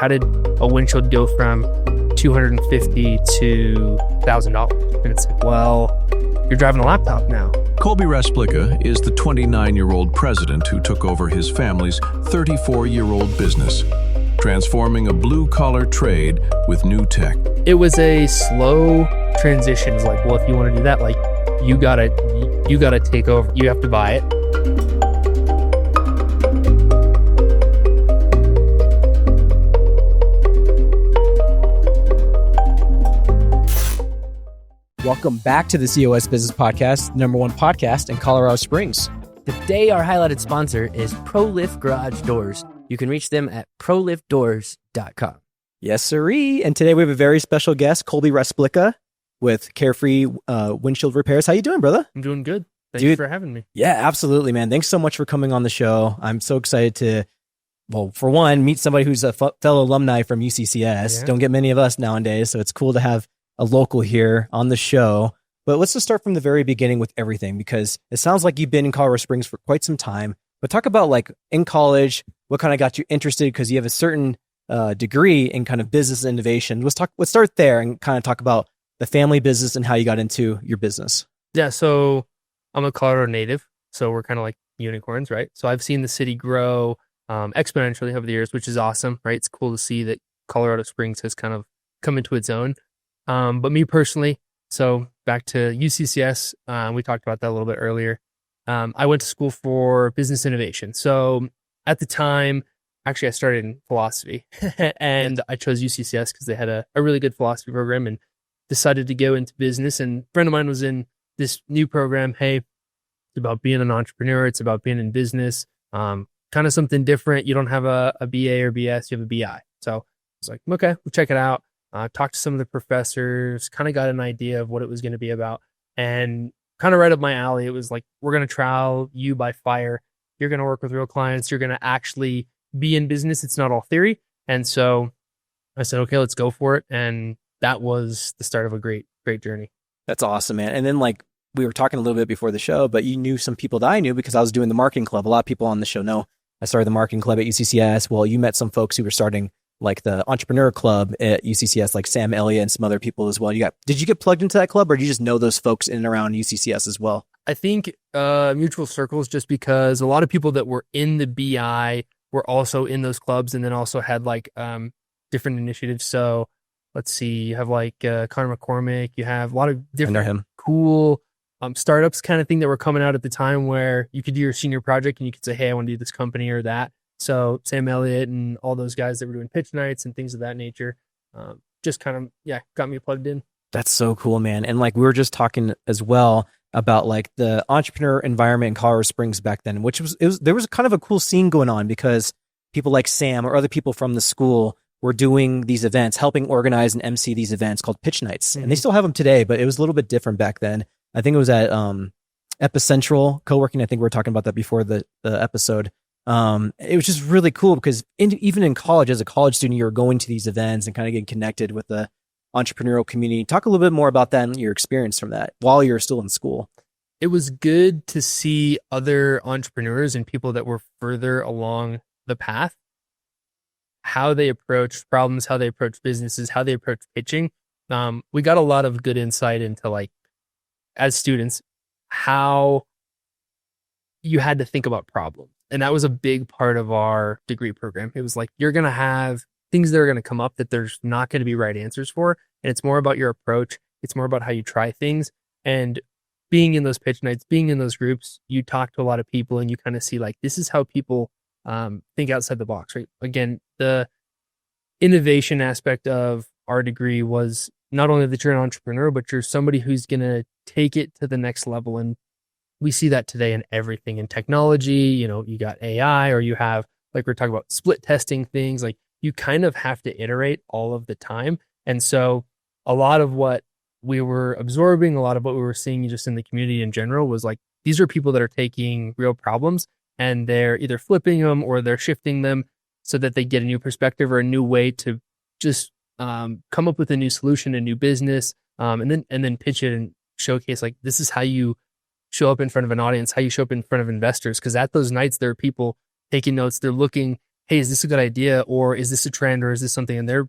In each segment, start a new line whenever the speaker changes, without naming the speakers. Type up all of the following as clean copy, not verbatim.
how did a windshield go from $250 to $1,000? And it's like, well, you're driving a laptop now.
Colby Rasplicka is the 29-year-old president who took over his family's 34-year-old business, transforming a blue-collar trade with new tech.
It was a slow transition. It's like, well, if you want to do that, like, you gotta take over. You have to buy it.
Welcome back to the COS Business Podcast, the #1 podcast in Colorado Springs.
Today, our highlighted sponsor is ProLift Garage Doors. You can reach them at proliftdoors.com.
Yes, sirree. And today we have a very special guest, Colby Rasplicka with Carefree Windshield Repairs. How you doing, brother?
I'm doing good. Thank you for having me.
Yeah, absolutely, man. Thanks so much for coming on the show. I'm so excited to, well, for one, meet somebody who's a fellow alumni from UCCS.
Yeah.
Don't get many of us nowadays, so it's cool to have a local here on the show. But let's just start from the very beginning with everything, because it sounds like you've been in Colorado Springs for quite some time. But talk about, like, in college, what kind of got you interested, because you have a certain degree in kind of business innovation. Let's start there and kind of talk about the family business and how you got into your business.
Yeah, so I'm a Colorado native, so we're kind of like unicorns, right? So I've seen the city grow exponentially over the years, which is awesome, right? It's cool to see that Colorado Springs has kind of come into its own. But me personally, so back to UCCS, we talked about that a little bit earlier. I went to school for business innovation. So at the time, actually I started in philosophy and I chose UCCS because they had a really good philosophy program, and decided to go into business. And a friend of mine was in this new program. Hey, it's about being an entrepreneur. It's about being in business. Kind of something different. You don't have a BA or BS, you have a BI. So I was like, okay, we'll check it out. Talked to some of the professors, kind of got an idea of what it was going to be about, and kind of right up my alley. It was like, we're going to trial you by fire. You're going to work with real clients. You're going to actually be in business. It's not all theory. And so I said, okay, let's go for it. And that was the start of a great journey.
That's awesome, man. And then, like, we were talking a little bit before the show, but you knew some people that I knew because I was doing the marketing club. A lot of people on the show know I started the marketing club at UCCS. Well, you met some folks who were starting like the entrepreneur club at UCCS, like Sam Elliott and some other people as well. Did you get plugged into that club, or do you just know those folks in and around UCCS as well?
I think mutual circles, just because a lot of people that were in the BI were also in those clubs, and then also had like different initiatives. So let's see, you have like Connor McCormick, you have a lot of different cool startups kind of thing that were coming out at the time, where you could do your senior project and you could say, hey, I want to do this company or that. So Sam Elliott and all those guys that were doing pitch nights and things of that nature, just kind of, got me plugged in.
That's so cool, man. And like, we were just talking as well about like the entrepreneur environment in Colorado Springs back then, which there was kind of a cool scene going on, because people like Sam or other people from the school were doing these events, helping organize and MC these events called pitch nights. Mm-hmm. And they still have them today, but it was a little bit different back then. I think it was at Epicentral Co-working. I think we were talking about that before the episode. It was just really cool because even in college, as a college student, you're going to these events and kind of getting connected with the entrepreneurial community. Talk a little bit more about that and your experience from that while you're still in school.
It was good to see other entrepreneurs and people that were further along the path, how they approach problems, how they approach businesses, how they approach pitching. We got a lot of good insight into, like, as students, how you had to think about problems. And that was a big part of our degree program. It was like, you're going to have things that are going to come up that there's not going to be right answers for. And it's more about your approach. It's more about how you try things. And being in those pitch nights, being in those groups, you talk to a lot of people and you kind of see, like, this is how people think outside the box, right? Again, the innovation aspect of our degree was not only that you're an entrepreneur, but you're somebody who's going to take it to the next level. And we see that today in everything in technology. You know, you got AI, or you have, like we're talking about, split testing things. Like, you kind of have to iterate all of the time. And so a lot of what we were absorbing, a lot of what we were seeing just in the community in general was like, these are people that are taking real problems and they're either flipping them or they're shifting them so that they get a new perspective or a new way to just come up with a new solution, a new business, and then pitch it and showcase, like, this is how you show up in front of an audience, how you show up in front of investors. Because at those nights, there are people taking notes. They're looking hey, is this a good idea? Or is this a trend? Or is this something? And they're,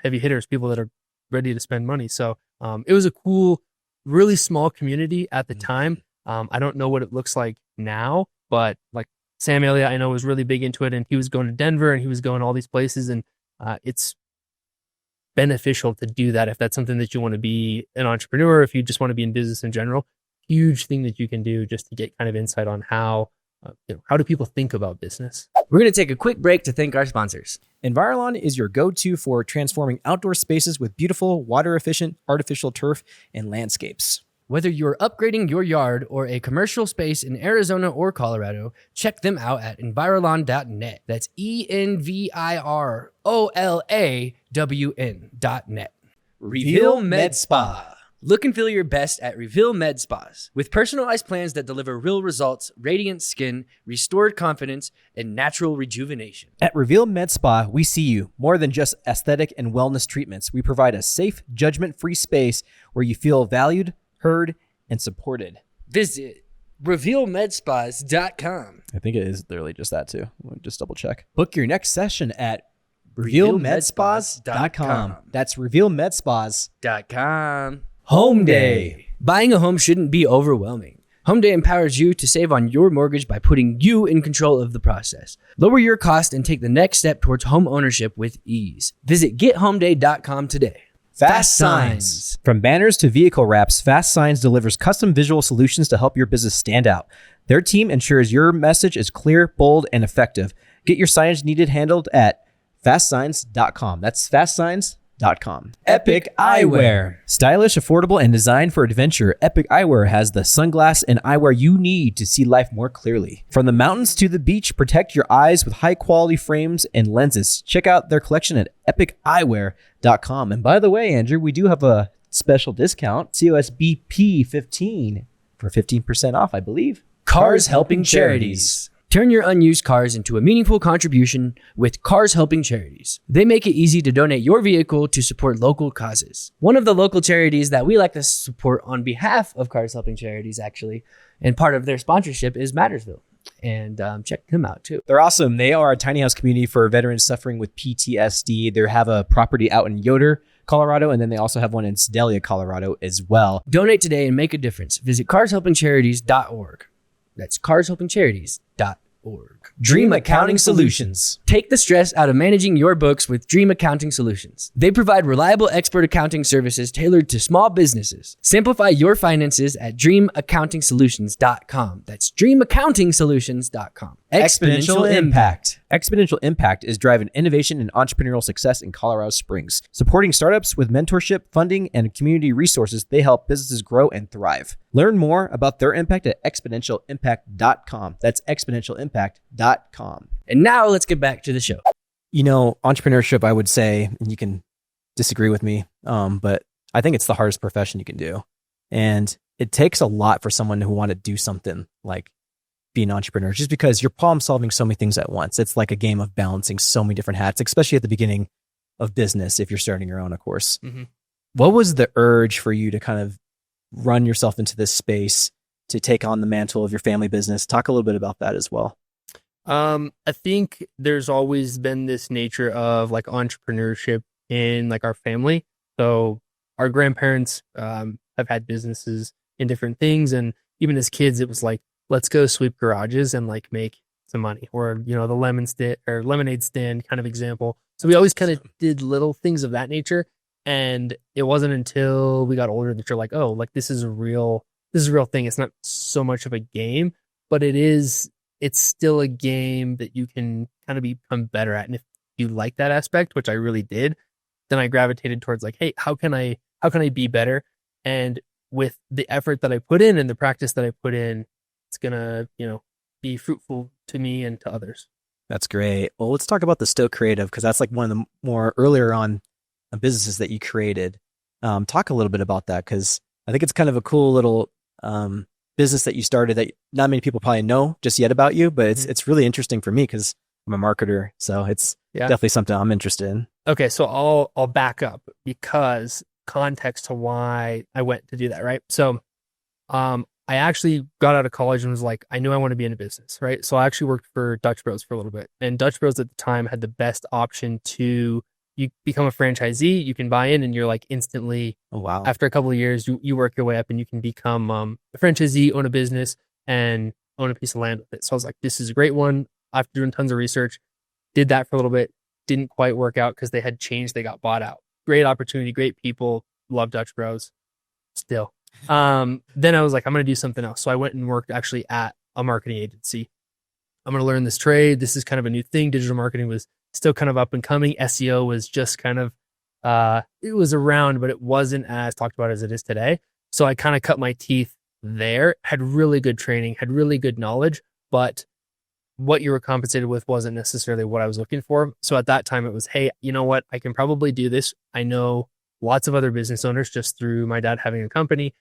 heavy hitters, people that are ready to spend money. So it was a cool, really small community at the time. I don't know what it looks like now, but like Sam Elliott, I know, was really big into it, and he was going to Denver and he was going all these places. And it's beneficial to do that if that's something that you want to be an entrepreneur, if you just want to be in business in general. Huge thing that you can do just to get kind of insight on how do people think about business.
We're going to take a quick break to thank our sponsors.
Envirolon is your go-to for transforming outdoor spaces with beautiful, water-efficient, artificial turf and landscapes.
Whether you're upgrading your yard or a commercial space in Arizona or Colorado, check them out at envirolon.net. That's ENVIROLAWN.net. Reveal Med Spa. Look and feel your best at Reveal Med Spas. With personalized plans that deliver real results, radiant skin, restored confidence, and natural rejuvenation.
At Reveal Med Spa, we see you more than just aesthetic and wellness treatments. We provide a safe, judgment-free space where you feel valued, heard, and supported.
Visit revealmedspas.com.
I think it is literally just that too. We'll just double check. Book your next session at revealmedspas.com. That's revealmedspas.com.
Home Day. Buying a home shouldn't be overwhelming. Home Day empowers you to save on your mortgage by putting you in control of the process. Lower your cost and take the next step towards home ownership with ease. Visit gethomeday.com today.
Fast Signs. From banners to vehicle wraps, Fast Signs delivers custom visual solutions to help your business stand out. Their team ensures your message is clear, bold, and effective. Get your signage needed handled at fastsigns.com. That's fastsigns.com. Epic Eyewear. Stylish, affordable, and designed for adventure, Epic Eyewear has the sunglass and eyewear you need to see life more clearly. From the mountains to the beach, protect your eyes with high-quality frames and lenses. Check out their collection at epiceyewear.com. And by the way, Andrew, we do have a special discount, COS BP 15 for 15% off, I believe.
Cars Helping Charities. Turn your unused cars into a meaningful contribution with Cars Helping Charities. They make it easy to donate your vehicle to support local causes. One of the local charities that we like to support on behalf of Cars Helping Charities, actually, and part of their sponsorship is Mattersville. And check them out too.
They're awesome. They are a tiny house community for veterans suffering with PTSD. They have a property out in Yoder, Colorado, and then they also have one in Sedalia, Colorado as well.
Donate today and make a difference. Visit carshelpingcharities.org. That's carshelpingcharities.org.
Dream Accounting Solutions.
Take the stress out of managing your books with Dream Accounting Solutions. They provide reliable expert accounting services tailored to small businesses. Simplify your finances at dreamaccountingsolutions.com. That's dreamaccountingsolutions.com.
Exponential Impact. Exponential Impact is driving innovation and entrepreneurial success in Colorado Springs. Supporting startups with mentorship, funding, and community resources, they help businesses grow and thrive. Learn more about their impact at exponentialimpact.com. That's exponentialimpact.com.
And now let's get back to the show.
You know, entrepreneurship, I would say, and you can disagree with me, but I think it's the hardest profession you can do. And it takes a lot for someone who want to do something like be an entrepreneur, just because you're problem solving so many things at once. It's like a game of balancing so many different hats, especially at the beginning of business, if you're starting your own, of course. Mm-hmm. What was the urge for you to kind of run yourself into this space, to take on the mantle of your family business? Talk a little bit about that as well.
I think there's always been this nature of like entrepreneurship in like our family. So our grandparents have had businesses in different things. And even as kids, it was like, let's go sweep garages and like make some money, or, you know, the lemonade stand kind of example. So we always kind of did little things of that nature. And it wasn't until we got older that you're like, oh, like this is a real thing. It's not so much of a game, but it's still a game that you can kind of become better at. And if you like that aspect, which I really did, then I gravitated towards like, hey, how can I be better? And with the effort that I put in and the practice that I put in, it's gonna, you know, be fruitful to me and to others.
That's great. Well, let's talk about the Sto Creative, because that's like one of the more earlier on businesses that you created. Talk a little bit about that, because I think it's kind of a cool little business that you started that not many people probably know just yet about you, but it's really interesting for me because I'm a marketer, so it's definitely something I'm interested in.
Okay, so I'll back up, because context to why I went to do that, right? So I actually got out of college and was like, I knew I want to be in a business, right? So I actually worked for Dutch Bros for a little bit. And Dutch Bros at the time had the best option to, you become a franchisee, you can buy in and you're like instantly,
Oh, wow.
after a couple of years, you work your way up and you can become a franchisee, own a business, and own a piece of land with it. So I was like, this is a great one. After doing tons of research, did that for a little bit. Didn't quite work out because they had changed. They got bought out. Great opportunity, great people. Love Dutch Bros still. Then I was like, I'm going to do something else. So I went and worked actually at a marketing agency. I'm going to learn this trade. This is kind of a new thing. Digital marketing was still kind of up and coming. SEO was just kind of, it was around, but it wasn't as talked about as it is today. So I kind of cut my teeth there, had really good training, had really good knowledge, but what you were compensated with wasn't necessarily what I was looking for. So at that time it was, hey, you know what? I can probably do this. I know lots of other business owners just through my dad having a company.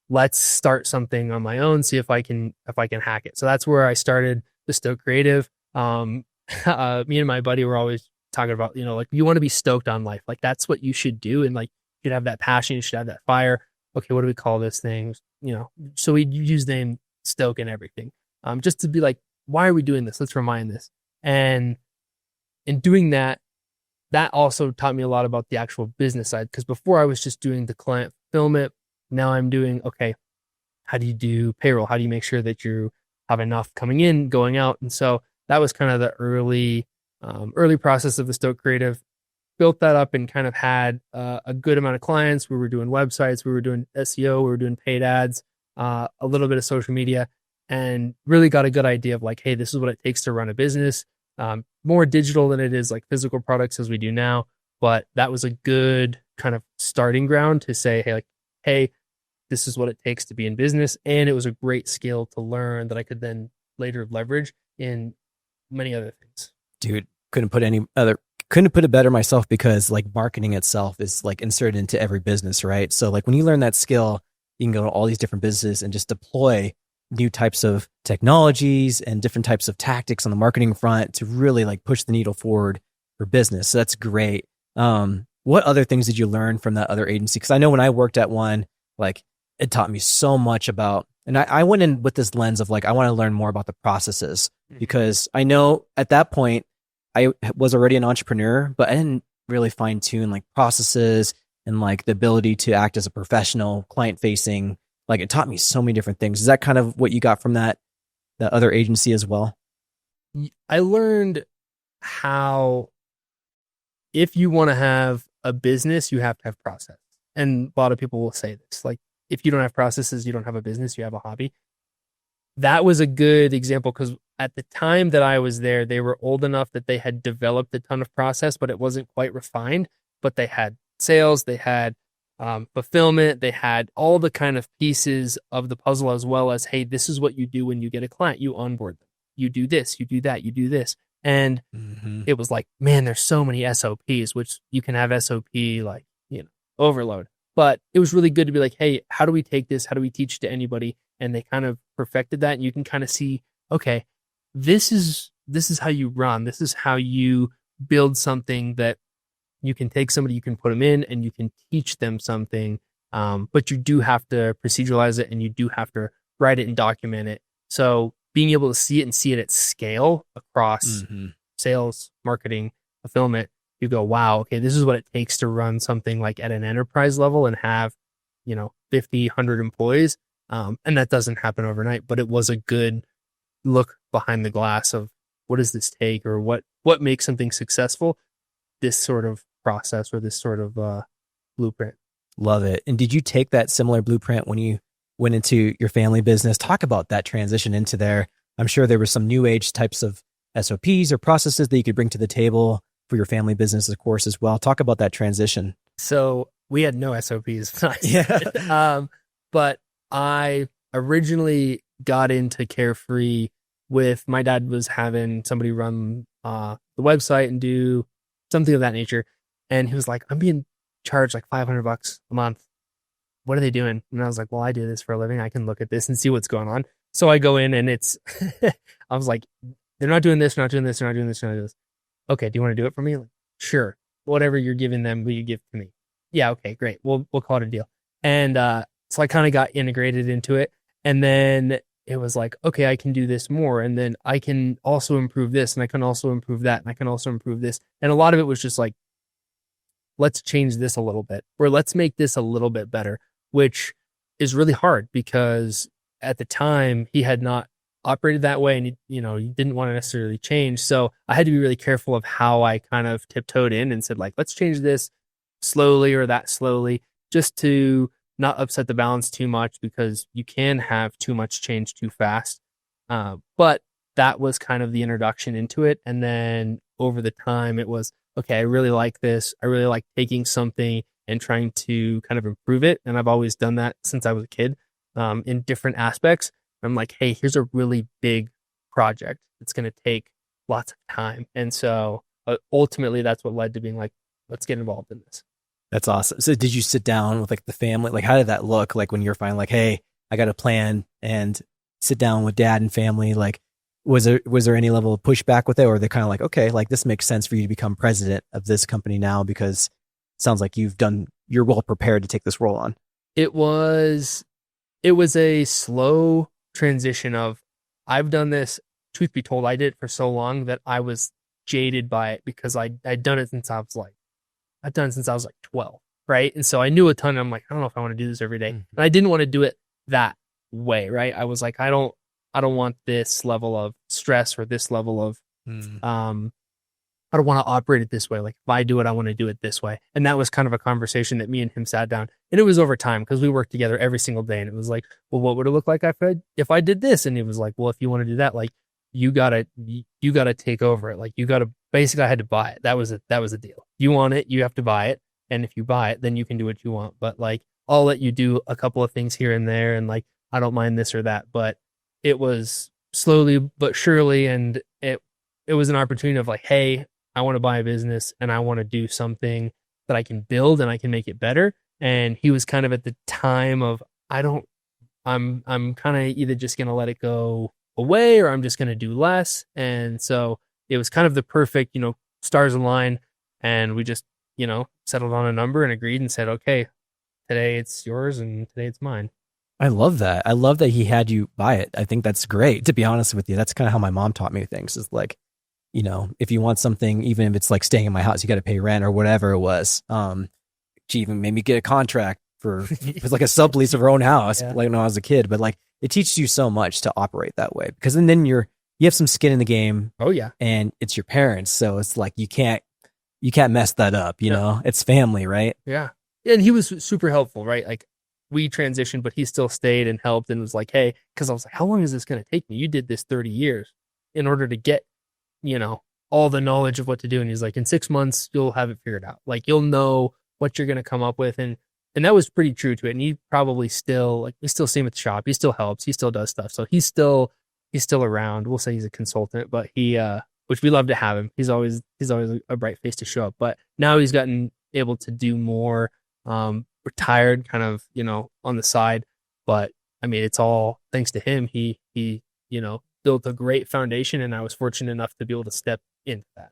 Let's start something on my own, see if I can hack it. So that's where I started the Sto Creative. Me and my buddy were always talking about, like, you want to be stoked on life. Like, that's what you should do. And like, you should have that passion, you should have that fire. Okay, what do we call this thing? So we use the name Stoke and everything. Just to be like, why are we doing this? Let's remind this. And in doing that, that also taught me a lot about the actual business side. Because before I was just doing the client fulfillment. Now I'm doing, okay, how do you do payroll? How do you make sure that you have enough coming in, going out? And so that was kind of the early process of the Sto Creative. Built that up and kind of had a good amount of clients. We were doing websites, we were doing SEO, we were doing paid ads, a little bit of social media, and really got a good idea of like, hey, this is what it takes to run a business. More digital than it is like physical products as we do now. But that was a good kind of starting ground to say, hey, this is what it takes to be in business. And it was a great skill to learn that I could then later leverage in many other things.
Dude, couldn't put it better myself, because like marketing itself is like inserted into every business, right? So like when you learn that skill, you can go to all these different businesses and just deploy new types of technologies and different types of tactics on the marketing front to really like push the needle forward for business. So that's great. What other things did you learn from that other agency? Because I know when I worked at one, like it taught me so much about, and I went in with this lens of like, I want to learn more about the processes, because I know at that point I was already an entrepreneur, but I didn't really fine tune like processes and like the ability to act as a professional client facing. Like it taught me so many different things. Is that kind of what you got from that other agency as well?
I learned how, if you want to have a business, you have to have process. And a lot of people will say this, like, if you don't have processes, you don't have a business, you have a hobby. That was a good example, because at the time that I was there, they were old enough that they had developed a ton of process, but it wasn't quite refined. But they had sales, they had fulfillment, they had all the kind of pieces of the puzzle, as well as, hey, this is what you do when you get a client. You onboard them. You do this, you do that, you do this. And it was like, man, there's so many SOPs, which you can have SOP like, overload. But it was really good to be like, hey, how do we take this? How do we teach it to anybody? And they kind of perfected that. And you can kind of see, okay, this is how you run. This is how you build something that you can take somebody, you can put them in, and you can teach them something. But you do have to proceduralize it, and you do have to write it and document it. So being able to see it and see it at scale across sales, marketing, fulfillment, you go, wow, okay, this is what it takes to run something like at an enterprise level and have, 50, 100 employees. And that doesn't happen overnight, but it was a good look behind the glass of what does this take, or what makes something successful, this sort of process or this sort of blueprint.
Love it. And did you take that similar blueprint when you went into your family business? Talk about that transition into there. I'm sure there were some new age types of SOPs or processes that you could bring to the table for your family business, of course, as well. Talk about that transition.
So we had no SOPs.
Yeah.
But I originally got into Carefree with, my dad was having somebody run the website and do something of that nature. And he was like, I'm being charged like $500 a month. What are they doing? And I was like, well, I do this for a living. I can look at this and see what's going on. So I go in and it's, I was like, they're not doing this, not doing this, they're not doing this, they're not doing this. Okay, do you want to do it for me? Like, sure. Whatever you're giving them, will you give to me? Yeah, okay, great. We'll call it a deal. And so I kind of got integrated into it. And then it was like, okay, I can do this more. And then I can also improve this, and I can also improve that, and I can also improve this. And a lot of it was just like, let's change this a little bit, or let's make this a little bit better, which is really hard because at the time he had not operated that way, and he didn't want to necessarily change. So I had to be really careful of how I kind of tiptoed in and said, like, let's change this slowly or that slowly, just to not upset the balance too much, because you can have too much change too fast. But that was kind of the introduction into it. And then over the time it was, okay, I really like this. I really like taking something and trying to kind of improve it. And I've always done that since I was a kid, in different aspects. I'm like, hey, here's a really big project. It's going to take lots of time. And so ultimately that's what led to being like, let's get involved in this.
That's awesome. So did you sit down with like the family? Like, how did that look like when you're finally like, hey, I got a plan, and sit down with dad and family? Like, was there any level of pushback with it, or are they kind of like, okay, like this makes sense for you to become president of this company now, because it sounds like you're well prepared to take this role on?
It was a slow transition of, I've done this, truth be told, I did it for so long that I was jaded by it, because I'd done it since I was like 12, right? And so I knew a ton, and I'm like, I don't know if I want to do this every day. And I didn't want to do it that way, right? I was like, I don't want this level of stress, or this level of, I don't want to operate it this way. Like, if I do it, I want to do it this way. And that was kind of a conversation that me and him sat down, and it was over time, because we worked together every single day. And it was like, well, what would it look like if I did this? And he was like, well, if you want to do that, like, you gotta take over it. Like, basically I had to buy it. That was a deal. You want it, you have to buy it. And if you buy it, then you can do what you want. But like, I'll let you do a couple of things here and there. And like, I don't mind this or that. But it was slowly but surely. And it was an opportunity of like, hey, I want to buy a business, and I want to do something that I can build and I can make it better. And he was kind of at the time of, I'm kind of either just going to let it go away, or I'm just going to do less. And so it was kind of the perfect, stars align, and we just, settled on a number and agreed and said, okay, today it's yours and today it's mine.
I love that. I love that he had you buy it. I think that's great, to be honest with you. That's kind of how my mom taught me things, is like, if you want something, even if it's like staying in my house, you got to pay rent or whatever it was. She even made me get a contract for like a sublease of her own house, like when I was a kid. But like, it teaches you so much to operate that way, because then you have some skin in the game.
Oh yeah.
And it's your parents. So it's like, you can't mess that up, you know, it's family, right?
Yeah. And he was super helpful, right? Like, we transitioned, but he still stayed and helped, and was like, hey, because I was like, how long is this going to take me? You did this 30 years in order to get, all the knowledge of what to do. And he's like, in 6 months, you'll have it figured out. Like, you'll know what you're going to come up with. And that was pretty true to it. And he probably still, like, we still see him at the shop. He still helps. He still does stuff. So he's still around. We'll say he's a consultant, but which we love to have him. He's always a bright face to show up. But now he's gotten able to do more, retired kind of, on the side. But I mean, it's all thanks to him. He built a great foundation, and I was fortunate enough to be able to step into that.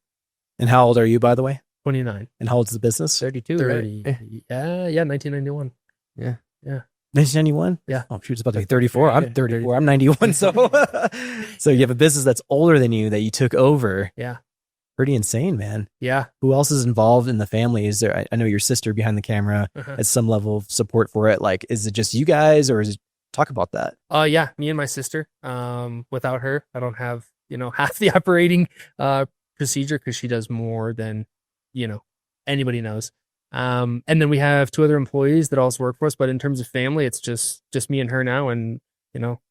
And how old are you, by the way?
29.
And how old is the business?
32.
30.
Right? Yeah, 1991.
Yeah. 1991?
Yeah.
Oh, shoot, it's about to be 34. I'm 34. I'm 91. So you have a business that's older than you that you took over.
Yeah.
Pretty insane, man.
Yeah.
Who else is involved in the family? Is there, I know your sister behind the camera has some level of support for it. Like, is it just you guys, or is it, talk about that?
Yeah, me and my sister. Without her, I don't have, half the operating procedure, because she does more than, anybody knows. And then we have 2 other employees that also work for us. But in terms of family, it's just me and her now. And,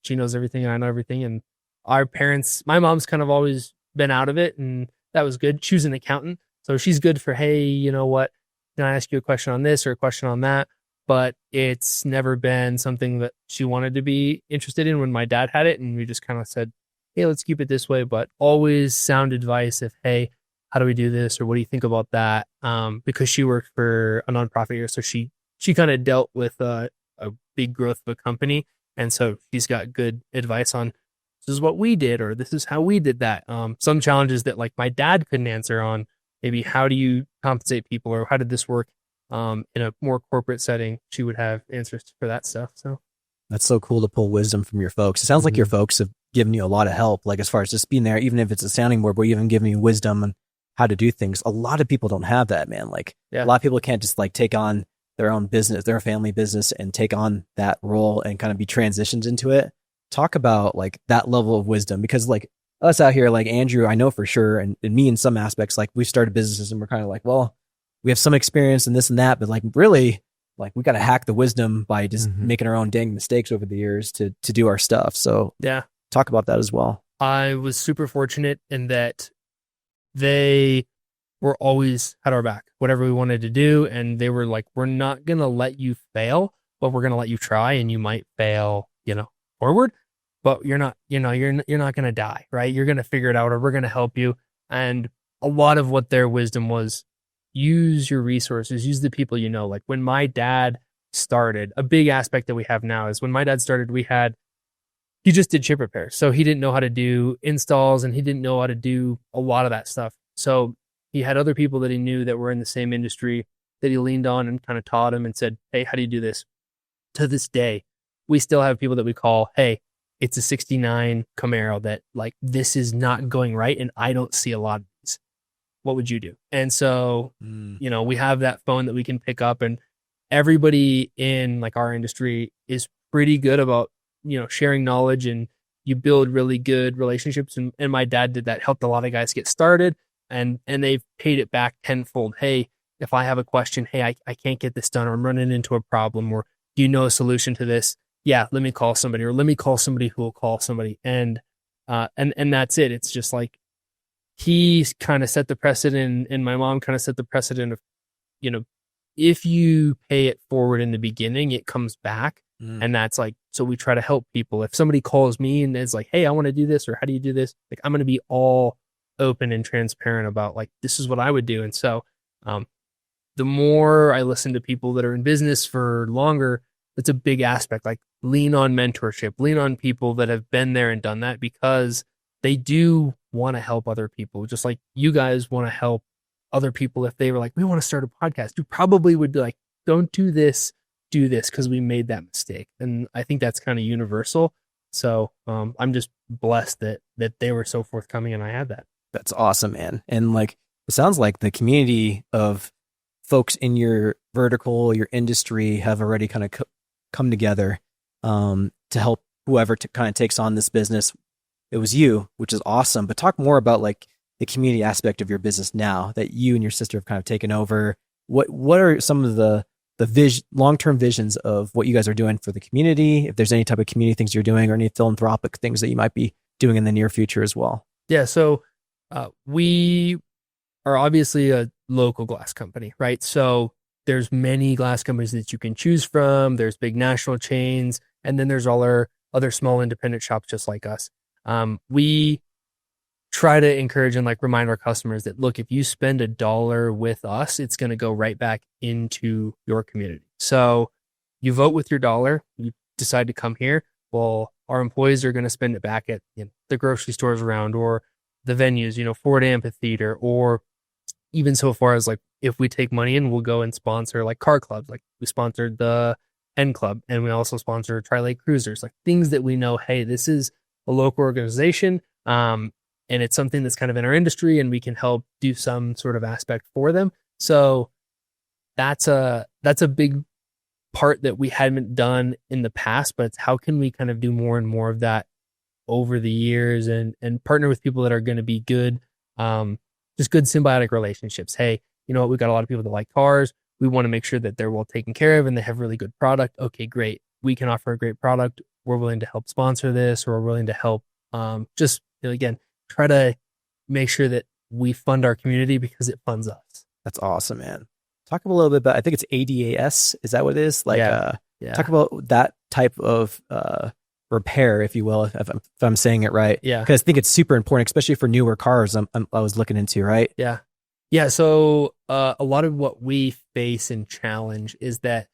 she knows everything and I know everything. And our parents, my mom's kind of always been out of it, and that was good. She was an accountant, so she's good for, hey, you know what? Can I ask you a question on this or a question on that? But it's never been something that she wanted to be interested in when my dad had it. And we just kind of said, hey, let's keep it this way, but always sound advice if, hey, how do we do this? Or what do you think about that? Because she worked for a nonprofit here. So she kind of dealt with a big growth of a company. And so she's got good advice on, this is what we did, or this is how we did that. Some challenges that like my dad couldn't answer on, maybe how do you compensate people, or how did this work? In a more corporate setting, she would have answers for that stuff. So
That's so cool to pull wisdom from your folks. It sounds like your folks have given you a lot of help, like as far as just being there, even if it's a sounding board, but even giving you wisdom on how to do things. A lot of people don't have that, man. Like a lot of people can't just like take on their own business, their family business, and take on that role and kind of be transitioned into it. Talk about like that level of wisdom, because like us out here, like Andrew, I know for sure, and me in some aspects, like we've started businesses and we're kind of like, well, we have some experience in this and that, but like really, like we got to hack the wisdom by just making our own dang mistakes over the years to do our stuff. So
yeah,
talk about that as well.
I was super fortunate in that they were always had our back, whatever we wanted to do. And they were like, we're not going to let you fail, but we're going to let you try, and you might fail, forward, but you're not going to die, right? You're going to figure it out, or we're going to help you. And a lot of what their wisdom was, use your resources, use the people like when my dad started, a big aspect that we have now is when my dad started, he just did chip repair. So he didn't know how to do installs, and he didn't know how to do a lot of that stuff. So he had other people that he knew that were in the same industry that he leaned on and kind of taught him and said, hey, how do you do this? To this day, we still have people that we call, hey, it's a 69 Camaro that like, this is not going right, and I don't see a lot of these. What would you do? And so, we have that phone that we can pick up, and everybody in like our industry is pretty good about, sharing knowledge, and you build really good relationships. And my dad did that, helped a lot of guys get started, and they've paid it back tenfold. Hey, if I have a question, hey, I can't get this done, or I'm running into a problem, or do you know a solution to this? Yeah, let me call somebody, or let me call somebody who will call somebody. And that's it. It's just like, he kind of set the precedent, and my mom kind of set the precedent of, if you pay it forward in the beginning, it comes back. And that's like, so we try to help people. If somebody calls me and is like, hey, I want to do this, or how do you do this? Like, I'm going to be all open and transparent about like, this is what I would do. And so, the more I listen to people that are in business for longer, that's a big aspect. Like, lean on mentorship, lean on people that have been there and done that, because they do want to help other people. Just like you guys want to help other people. If they were like, we want to start a podcast, you probably would be like, don't do this, do this, because we made that mistake. And I think that's kind of universal. So I'm just blessed that they were so forthcoming and I had that.
That's awesome, man. And like, it sounds like the community of folks in your vertical, your industry have already kind of come together to help whoever kind of takes on this business. It was you, which is awesome. But talk more about like the community aspect of your business now that you and your sister have kind of taken over. What are some of the long-term visions of what you guys are doing for the community? If there's any type of community things you're doing, or any philanthropic things that you might be doing in the near future as well.
Yeah. So we are obviously a local glass company, right? So there's many glass companies that you can choose from. There's big national chains, and then there's all our other small independent shops just like us. We try to encourage and like remind our customers that, look, if you spend $1 with us, it's going to go right back into your community. So you vote with your dollar, you decide to come here. Well, our employees are going to spend it back at the grocery stores around, or the venues, Ford Amphitheater, or even so far as like, if we take money in, we'll go and sponsor like car clubs. Like we sponsored the N Club, and we also sponsor Tri-Lake Cruisers, like things that we know, hey, this is a local organization. And it's something that's kind of in our industry, and we can help do some sort of aspect for them. So that's a big part that we hadn't done in the past, but it's how can we kind of do more and more of that over the years, and partner with people that are going to be good, just good symbiotic relationships. Hey, you know what? We've got a lot of people that like cars. We want to make sure that they're well taken care of and they have really good product. Okay, great. We can offer a great product. We're willing to help sponsor this, or we're willing to help, just again, try to make sure that we fund our community because it funds us.
That's awesome, man. Talk a little bit about, I think it's ADAS. Is that what it is? Like,
yeah.
Talk about that type of repair, if you will, if I'm saying it right.
Yeah.
Because I think it's super important, especially for newer cars I was looking into, right?
Yeah. Yeah. So a lot of what we face and challenge is that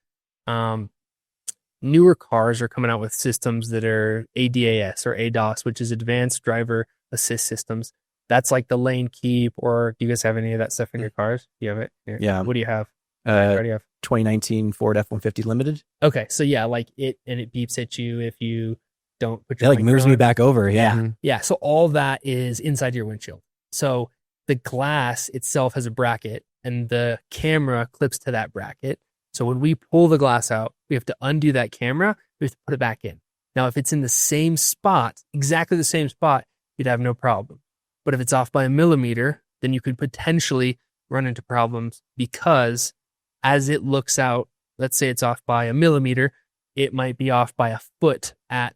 newer cars are coming out with systems that are ADAS or ADAS, which is Advanced Driver Assist Systems. That's like the lane keep, or do you guys have any of that stuff in your cars? Do you have it? Here.
Yeah.
What do you have?
I already have 2019 Ford F-150 Limited.
Okay, so yeah, like it beeps at you if you don't put
It
your
like moves me
on.
back over. Yeah.
Yeah, so all that is inside your windshield. So the glass itself has a bracket and the camera clips to that bracket. So when we pull the glass out, we have to undo that camera. We have to put it back in. Now, if it's in the same spot, exactly the same spot, you'd have no problem. But if it's off by a millimeter, then you could potentially run into problems because as it looks out, let's say it's off by a millimeter, it might be off by a foot at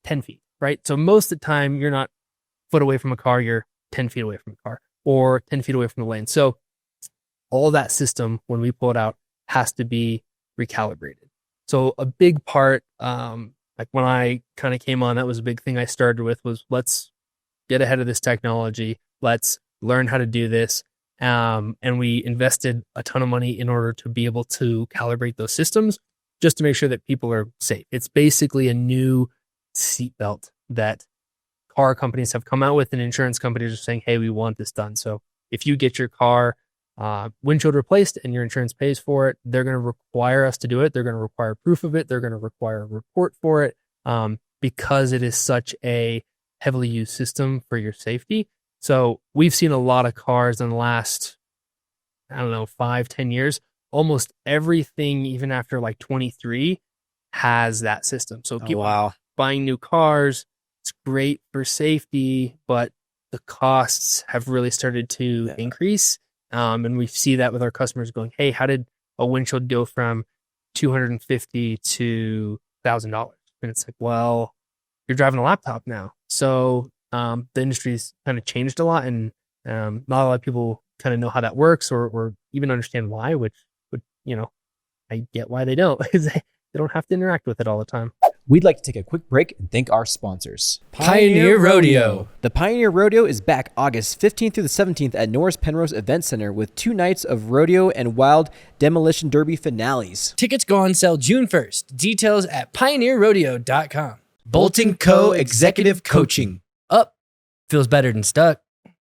10 feet, right? So most of the time, you're not a foot away from a car, you're 10 feet away from a car or 10 feet away from the lane. So all that system, when we pull it out, has to be recalibrated. So a big part, like when I kind of came on, that was a big thing I started with was let's get ahead of this technology. Let's learn how to do this. And we invested a ton of money in order to be able to calibrate those systems just to make sure that people are safe. It's basically a new seatbelt that car companies have come out with, and insurance companies are saying, hey, we want this done. So if you get your car windshield replaced and your insurance pays for it, they're going to require us to do it. They're going to require proof of it. They're going to require a report for it because it is such a heavily used system for your safety. So we've seen a lot of cars in the last, 5-10 years. Almost everything, even after like 23, has that system. So people buying new cars, it's great for safety, but the costs have really started to increase. And we see that with our customers going, hey, how did a windshield go from $250 to $1,000? And it's like, well, you're driving a laptop now. So the industry's kind of changed a lot, and not a lot of people kind of know how that works or even understand why, which would, I get why they don't, because they don't have to interact with it all the time.
We'd like to take a quick break and thank our sponsors.
Pioneer Rodeo.
The Pioneer Rodeo is back August 15th through the 17th at Norris Penrose Event Center with 2 nights of rodeo and wild demolition derby finales.
Tickets go on sale June 1st. Details at pioneerrodeo.com.
Bolton Co. Executive Coaching.
Up feels better than stuck.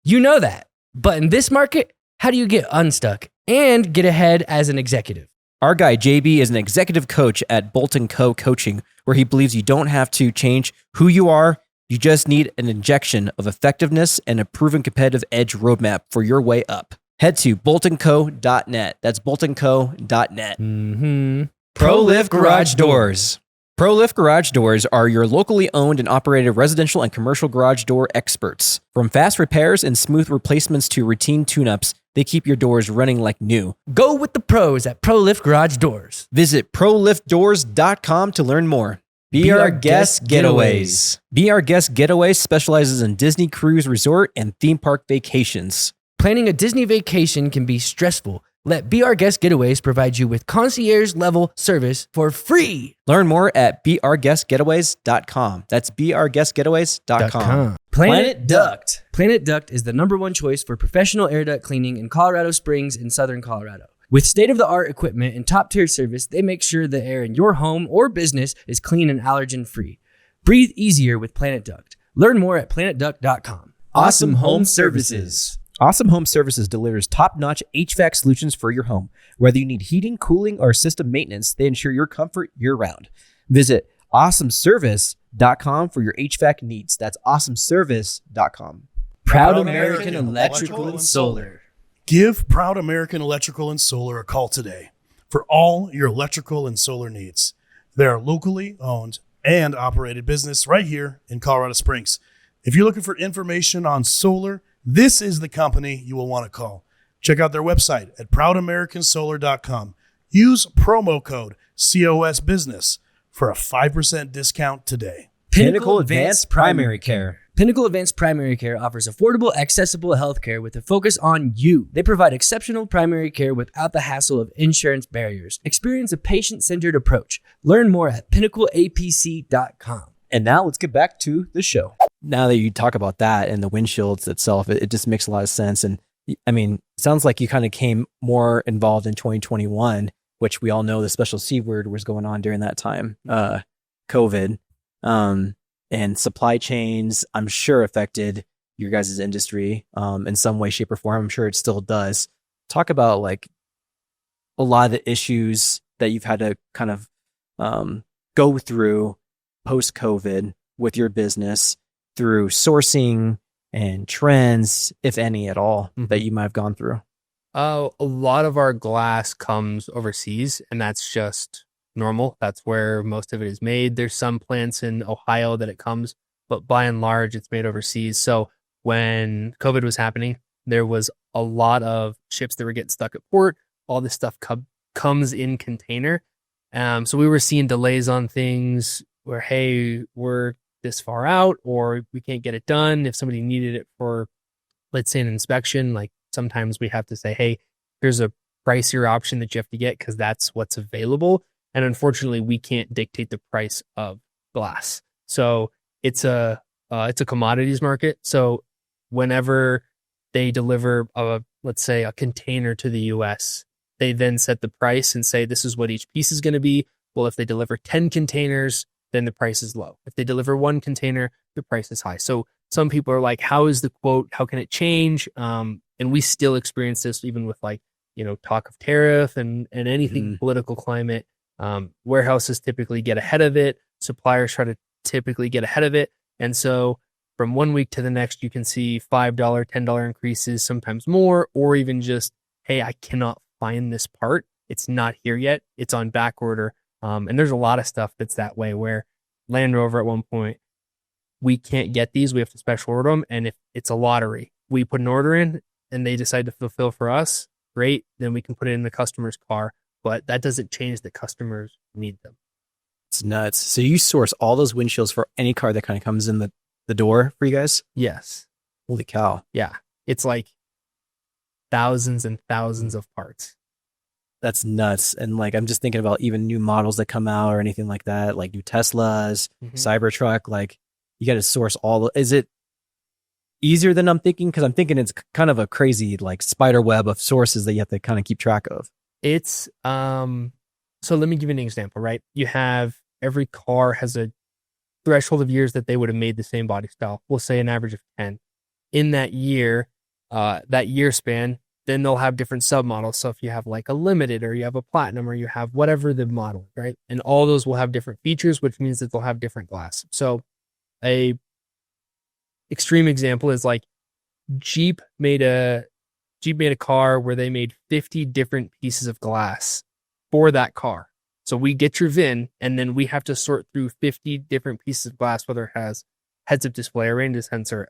You know that. But in this market, how do you get unstuck and get ahead as an executive?
Our guy, JB, is an executive coach at Bolton Co. Coaching, where he believes you don't have to change who you are. You just need an injection of effectiveness and a proven competitive edge roadmap for your way up. Head to boltonco.net. That's boltonco.net. ProLift Garage Doors. ProLift Garage Doors are your locally owned and operated residential and commercial garage door experts. From fast repairs and smooth replacements to routine tune-ups, they keep your doors running like new.
Go with the pros at ProLift Garage Doors.
Visit proliftdoors.com to learn more. Be Our Guest Getaways. Be Our Guest Getaways specializes in Disney cruise resort and theme park vacations.
Planning a Disney vacation can be stressful. Let Be Our Guest Getaways provide you with concierge-level service for free.
Learn more at beourguestgetaways.com. That's beourguestgetaways.com.
Planet Duct. Planet Duct is the #1 choice for professional air duct cleaning in Colorado Springs and Southern Colorado. With state-of-the-art equipment and top-tier service, they make sure the air in your home or business is clean and allergen-free. Breathe easier with Planet Duct. Learn more at planetduct.com.
Awesome Home Services. Awesome Home Services delivers top-notch HVAC solutions for your home. Whether you need heating, cooling, or system maintenance, they ensure your comfort year-round. Visit awesomeservice.com for your HVAC needs. That's awesomeservice.com.
Proud American Electrical and Solar.
Give Proud American Electrical and Solar a call today for all your electrical and solar needs. They are locally owned and operated business right here in Colorado Springs. If you're looking for information on solar, this is the company you will want to call. Check out their website at proudamericansolar.com. Use promo code COS Business for a 5% discount today.
Pinnacle Advanced Primary Care.
Pinnacle Advanced Primary Care offers affordable, accessible healthcare with a focus on you. They provide exceptional primary care without the hassle of insurance barriers. Experience a patient-centered approach. Learn more at pinnacleapc.com.
And now let's get back to the show.
Now that you talk about that and the windshields itself, it just makes a lot of sense. And I mean, it sounds like you kind of came more involved in 2021, which we all know the special C word was going on during that time, COVID. And supply chains, I'm sure, affected your guys' industry in some way, shape, or form. I'm sure it still does. Talk about like a lot of the issues that you've had to kind of go through post-COVID with your business through sourcing and trends, if any at all, that you might have gone through?
A lot of our glass comes overseas, and that's just normal. That's where most of it is made. There's some plants in Ohio that it comes, but by and large, it's made overseas. So when COVID was happening, there was a lot of ships that were getting stuck at port. All this stuff comes in container. So we were seeing delays on things where, hey, we're this far out, or we can't get it done. If somebody needed it for, let's say, an inspection, like sometimes we have to say, hey, here's a pricier option that you have to get because that's what's available. And unfortunately, we can't dictate the price of glass. So it's a commodities market. So whenever they deliver let's say a container to the US, they then set the price and say, this is what each piece is going to be. Well, if they deliver 10 containers, then the price is low. If they deliver one container, the price is high. So some people are like, how is the quote? How can it change? And we still experience this even with talk of tariff and anything political climate. Warehouses typically get ahead of it. Suppliers try to typically get ahead of it. And so from one week to the next, you can see $5, $10 increases, sometimes more, or even just, hey, I cannot find this part. It's not here yet. It's on back order. And there's a lot of stuff that's that way where Land Rover at one point, we can't get these. We have to special order them. And if it's a lottery, we put an order in and they decide to fulfill for us, great. Then we can put it in the customer's car. But that doesn't change that customers need them.
It's nuts. So you source all those windshields for any car that kind of comes in the door for you guys?
Yes.
Holy cow.
Yeah. It's like thousands and thousands of parts.
That's nuts. And like, I'm just thinking about even new models that come out or anything like that, like new Teslas, Cybertruck, like you got to source is it easier than I'm thinking? Cause I'm thinking it's kind of a crazy like spider web of sources that you have to kind of keep track of.
It's, so let me give you an example, right? You have every car has a threshold of years that they would have made the same body style. We'll say an average of 10. In that year span, then they'll have different submodels. So if you have like a limited or you have a platinum or you have whatever the model, right? And all those will have different features, which means that they'll have different glass. So a extreme example is like Jeep made a car where they made 50 different pieces of glass for that car. So we get your VIN and then we have to sort through 50 different pieces of glass, whether it has heads-up display, a rain sensor,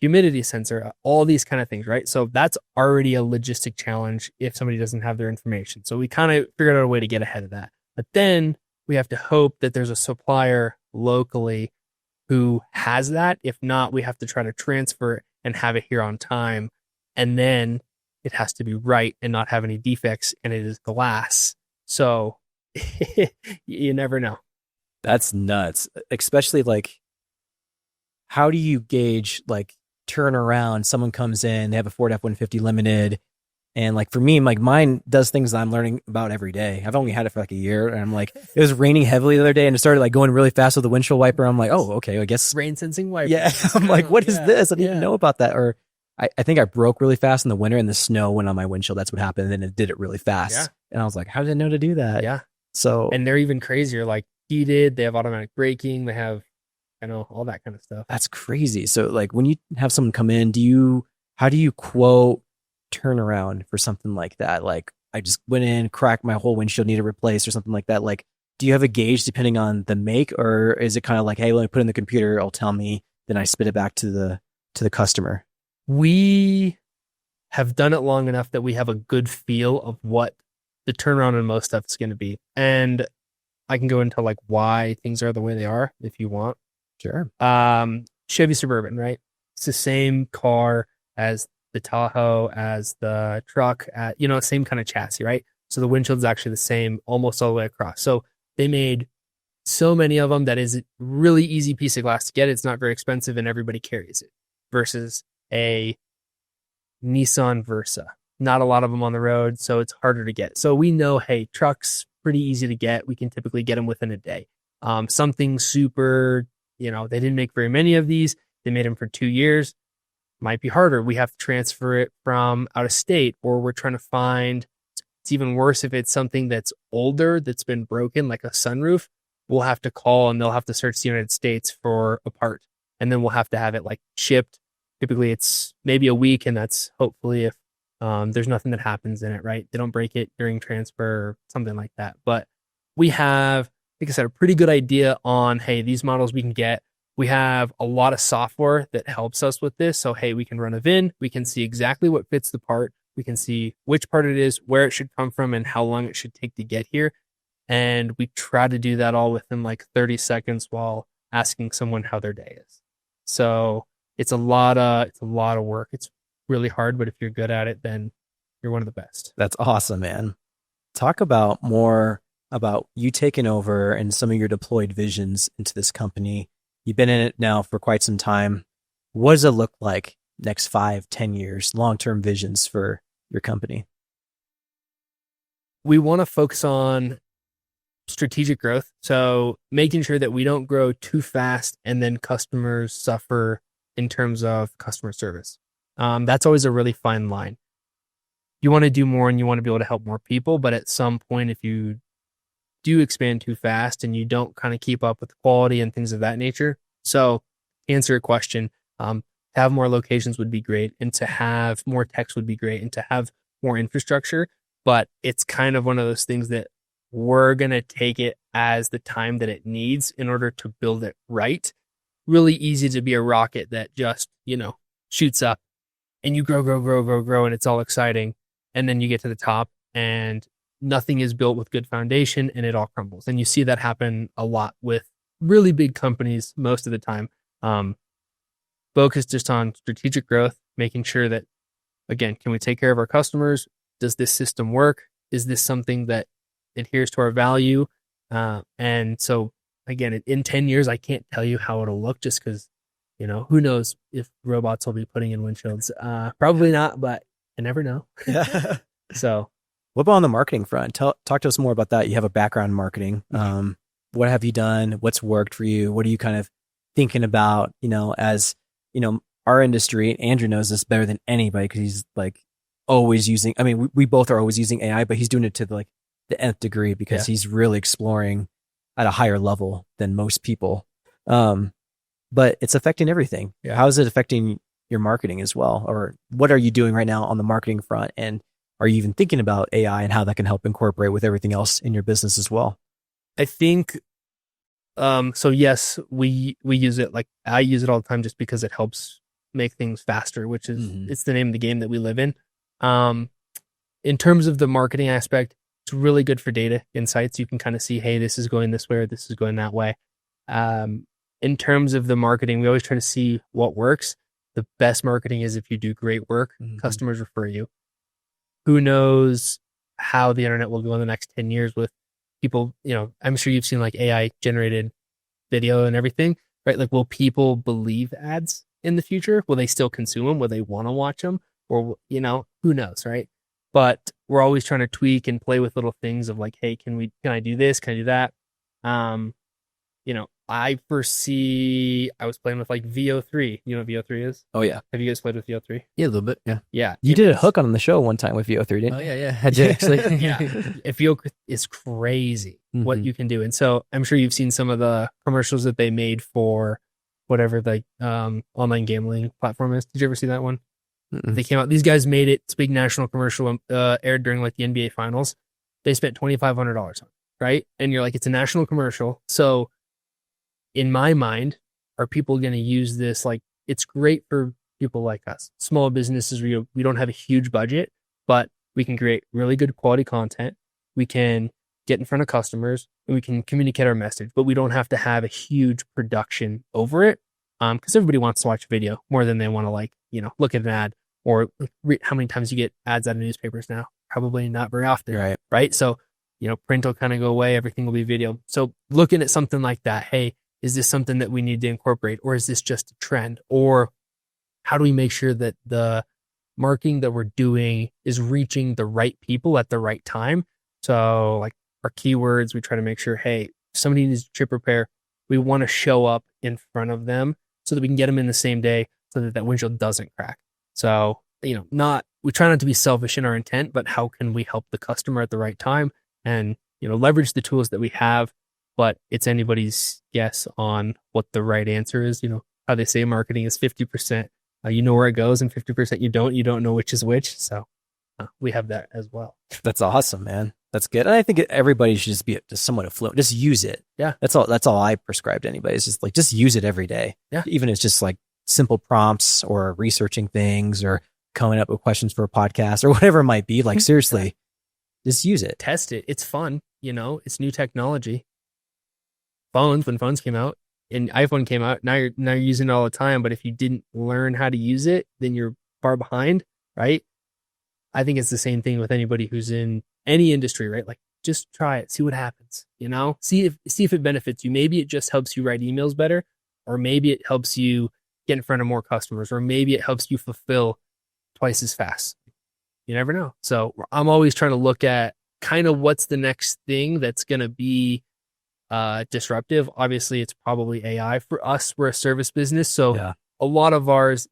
humidity sensor, all these kind of things, right? So that's already a logistic challenge if somebody doesn't have their information. So we kind of figured out a way to get ahead of that. But then we have to hope that there's a supplier locally who has that. If not, we have to try to transfer it and have it here on time. And then it has to be right and not have any defects, and it is glass. So you never know.
That's nuts. Especially like, how do you gauge like turnaround? Someone comes in, they have a Ford F-150 Limited. And like for me, like mine does things that I'm learning about every day. I've only had it for like a year, and I'm like, it was raining heavily the other day and it started like going really fast with the windshield wiper. I'm like, oh, okay, I guess
Rain sensing wiper.
Yeah. I'm like, what is this? I didn't know about that. Or I think I broke really fast in the winter and the snow went on my windshield. That's what happened. And then it did it really fast.
Yeah.
And I was like, how did I know to do that?
Yeah.
So,
and they're even crazier, like heated, they have automatic braking, they have, all that kind of stuff.
that's crazy. So like when you have someone come in, how do you quote turnaround for something like that? Like I just went in, cracked my whole windshield, needed replaced or something like that. Like, do you have a gauge depending on the make, or is it kind of like, hey, let me put it in the computer, it'll tell me, then I spit it back to the customer?
We have done it long enough that we have a good feel of what the turnaround on most stuff is going to be. And I can go into like why things are the way they are if you want.
Sure.
Chevy Suburban, right? It's the same car as the Tahoe, as the truck, same kind of chassis, right? So the windshield's actually the same almost all the way across. So they made so many of them that is a really easy piece of glass to get. It's not very expensive and everybody carries it versus a Nissan Versa. Not a lot of them on the road, so it's harder to get. So we know, hey, trucks, pretty easy to get. We can typically get them within a day. Something super, they didn't make very many of these. They made them for 2 years. Might be harder. We have to transfer it from out of state, or we're trying to find It's even worse if it's something that's older, that's been broken, like a sunroof. We'll have to call and they'll have to search the United States for a part. And then we'll have to have it like shipped. Typically it's maybe a week, and that's hopefully if there's nothing that happens in it, right? They don't break it during transfer or something like that. But we have, like I said, a pretty good idea on, hey, these models we can get. We have a lot of software that helps us with this. So, hey, we can run a VIN. We can see exactly what fits the part. We can see which part it is, where it should come from, and how long it should take to get here. And we try to do that all within like 30 seconds while asking someone how their day is. So it's a lot of work. It's really hard, but if you're good at it, then you're one of the best.
That's awesome, man. Talk about more about you taking over and some of your deployed visions into this company. You've been in it now for quite some time. What does it look like next 5-10 years, long-term visions for your company?
We want to focus on strategic growth. So making sure that we don't grow too fast and then customers suffer in terms of customer service. That's always a really fine line. You want to do more and you want to be able to help more people, but at some point, if you do expand too fast and you don't kind of keep up with the quality and things of that nature. So to answer your question, to have more locations would be great, and to have more techs would be great, and to have more infrastructure. But it's kind of one of those things that we're going to take it as the time that it needs in order to build it right. Really easy to be a rocket that just, shoots up and you grow, and it's all exciting. And then you get to the top and nothing is built with good foundation and it all crumbles. And you see that happen a lot with really big companies most of the time. Focus just on strategic growth, making sure that, again, can we take care of our customers? Does this system work? Is this something that adheres to our value? And so, again, in 10 years, I can't tell you how it'll look just because, who knows if robots will be putting in windshields. Probably not, but I never know. So,
what about on the marketing front? Talk to us more about that. You have a background in marketing. What have you done? What's worked for you? What are you kind of thinking about, as, our industry? Andrew knows this better than anybody because he's like always using, we both are always using AI, but he's doing it to the nth degree because he's really exploring at a higher level than most people. But it's affecting everything.
Yeah.
How is it affecting your marketing as well? Or what are you doing right now on the marketing front? And are you even thinking about AI and how that can help incorporate with everything else in your business as well?
I think, so yes, we use it. Like I use it all the time just because it helps make things faster, which is, it's the name of the game that we live in. In terms of the marketing aspect, it's really good for data insights. You can kind of see, hey, this is going this way or this is going that way. In terms of the marketing, we always try to see what works. The best marketing is if you do great work, customers refer you. Who knows how the internet will go in the next 10 years with people, I'm sure you've seen like AI generated video and everything, right? Like, will people believe ads in the future? Will they still consume them? Will they want to watch them? Or, who knows, right? But we're always trying to tweak and play with little things of like, hey, can I do this? Can I do that? I was playing with like VO3. You know what VO3 is?
Oh yeah.
Have you guys played with VO3?
Yeah, a little bit. Yeah.
Yeah.
You did a hook on the show one time with VO3, didn't you?
Oh yeah. Had you actually?
Yeah. VO is crazy what you can do. And so I'm sure you've seen some of the commercials that they made for whatever the online gambling platform is. Did you ever see that one? They came out. These guys made it. It's a big national commercial, aired during like the NBA finals. They spent $2,500 on it, right? And you're like, it's a national commercial. So in my mind, are people going to use this? Like, it's great for people like us, small businesses. We don't have a huge budget, but we can create really good quality content. We can get in front of customers and we can communicate our message, but we don't have to have a huge production over it. Because everybody wants to watch a video more than they want to look at an ad or how many times you get ads out of newspapers now? Probably not very often. Right. So, print will kind of go away. Everything will be video. So looking at something like that, hey, is this something that we need to incorporate, or is this just a trend? Or how do we make sure that the marketing that we're doing is reaching the right people at the right time? So like our keywords, we try to make sure, hey, if somebody needs chip repair, we want to show up in front of them so that we can get them in the same day so that windshield doesn't crack. So, not we try not to be selfish in our intent, but how can we help the customer at the right time and, leverage the tools that we have, but it's anybody's guess on what the right answer is. How they say marketing is 50%. You know where it goes, and 50% you don't know which is which. So we have that as well.
That's awesome, man. That's good. And I think everybody should just be just somewhat affluent. Just use it.
Yeah.
That's all I prescribe to anybody. It's just like, just use it every day.
Yeah.
Even if it's just like simple prompts or researching things or coming up with questions for a podcast or whatever it might be. Like, seriously, just use it.
Test it. It's fun. It's new technology. When phones came out and iPhone came out, now you're using it all the time. But if you didn't learn how to use it, then you're far behind, right? I think it's the same thing with anybody who's in any industry, right? Like, just try it, see what happens, see if it benefits you. Maybe it just helps you write emails better, or maybe it helps you get in front of more customers, or maybe it helps you fulfill twice as fast. You never know. So I'm always trying to look at kind of what's the next thing that's going to be disruptive. Obviously, it's probably AI. For us, we're a service business, so a lot of ours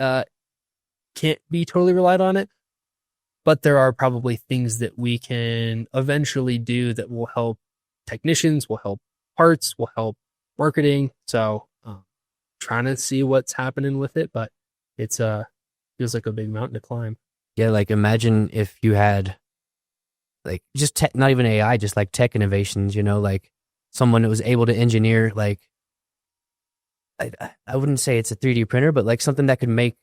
can't be totally relied on it. But there are probably things that we can eventually do that will help technicians, will help parts, will help marketing. So trying to see what's happening with it, but it's feels like a big mountain to climb.
Yeah, like imagine if you had like just tech, not even AI, just like tech innovations, like someone that was able to engineer, like I wouldn't say it's a 3D printer, but like something that could make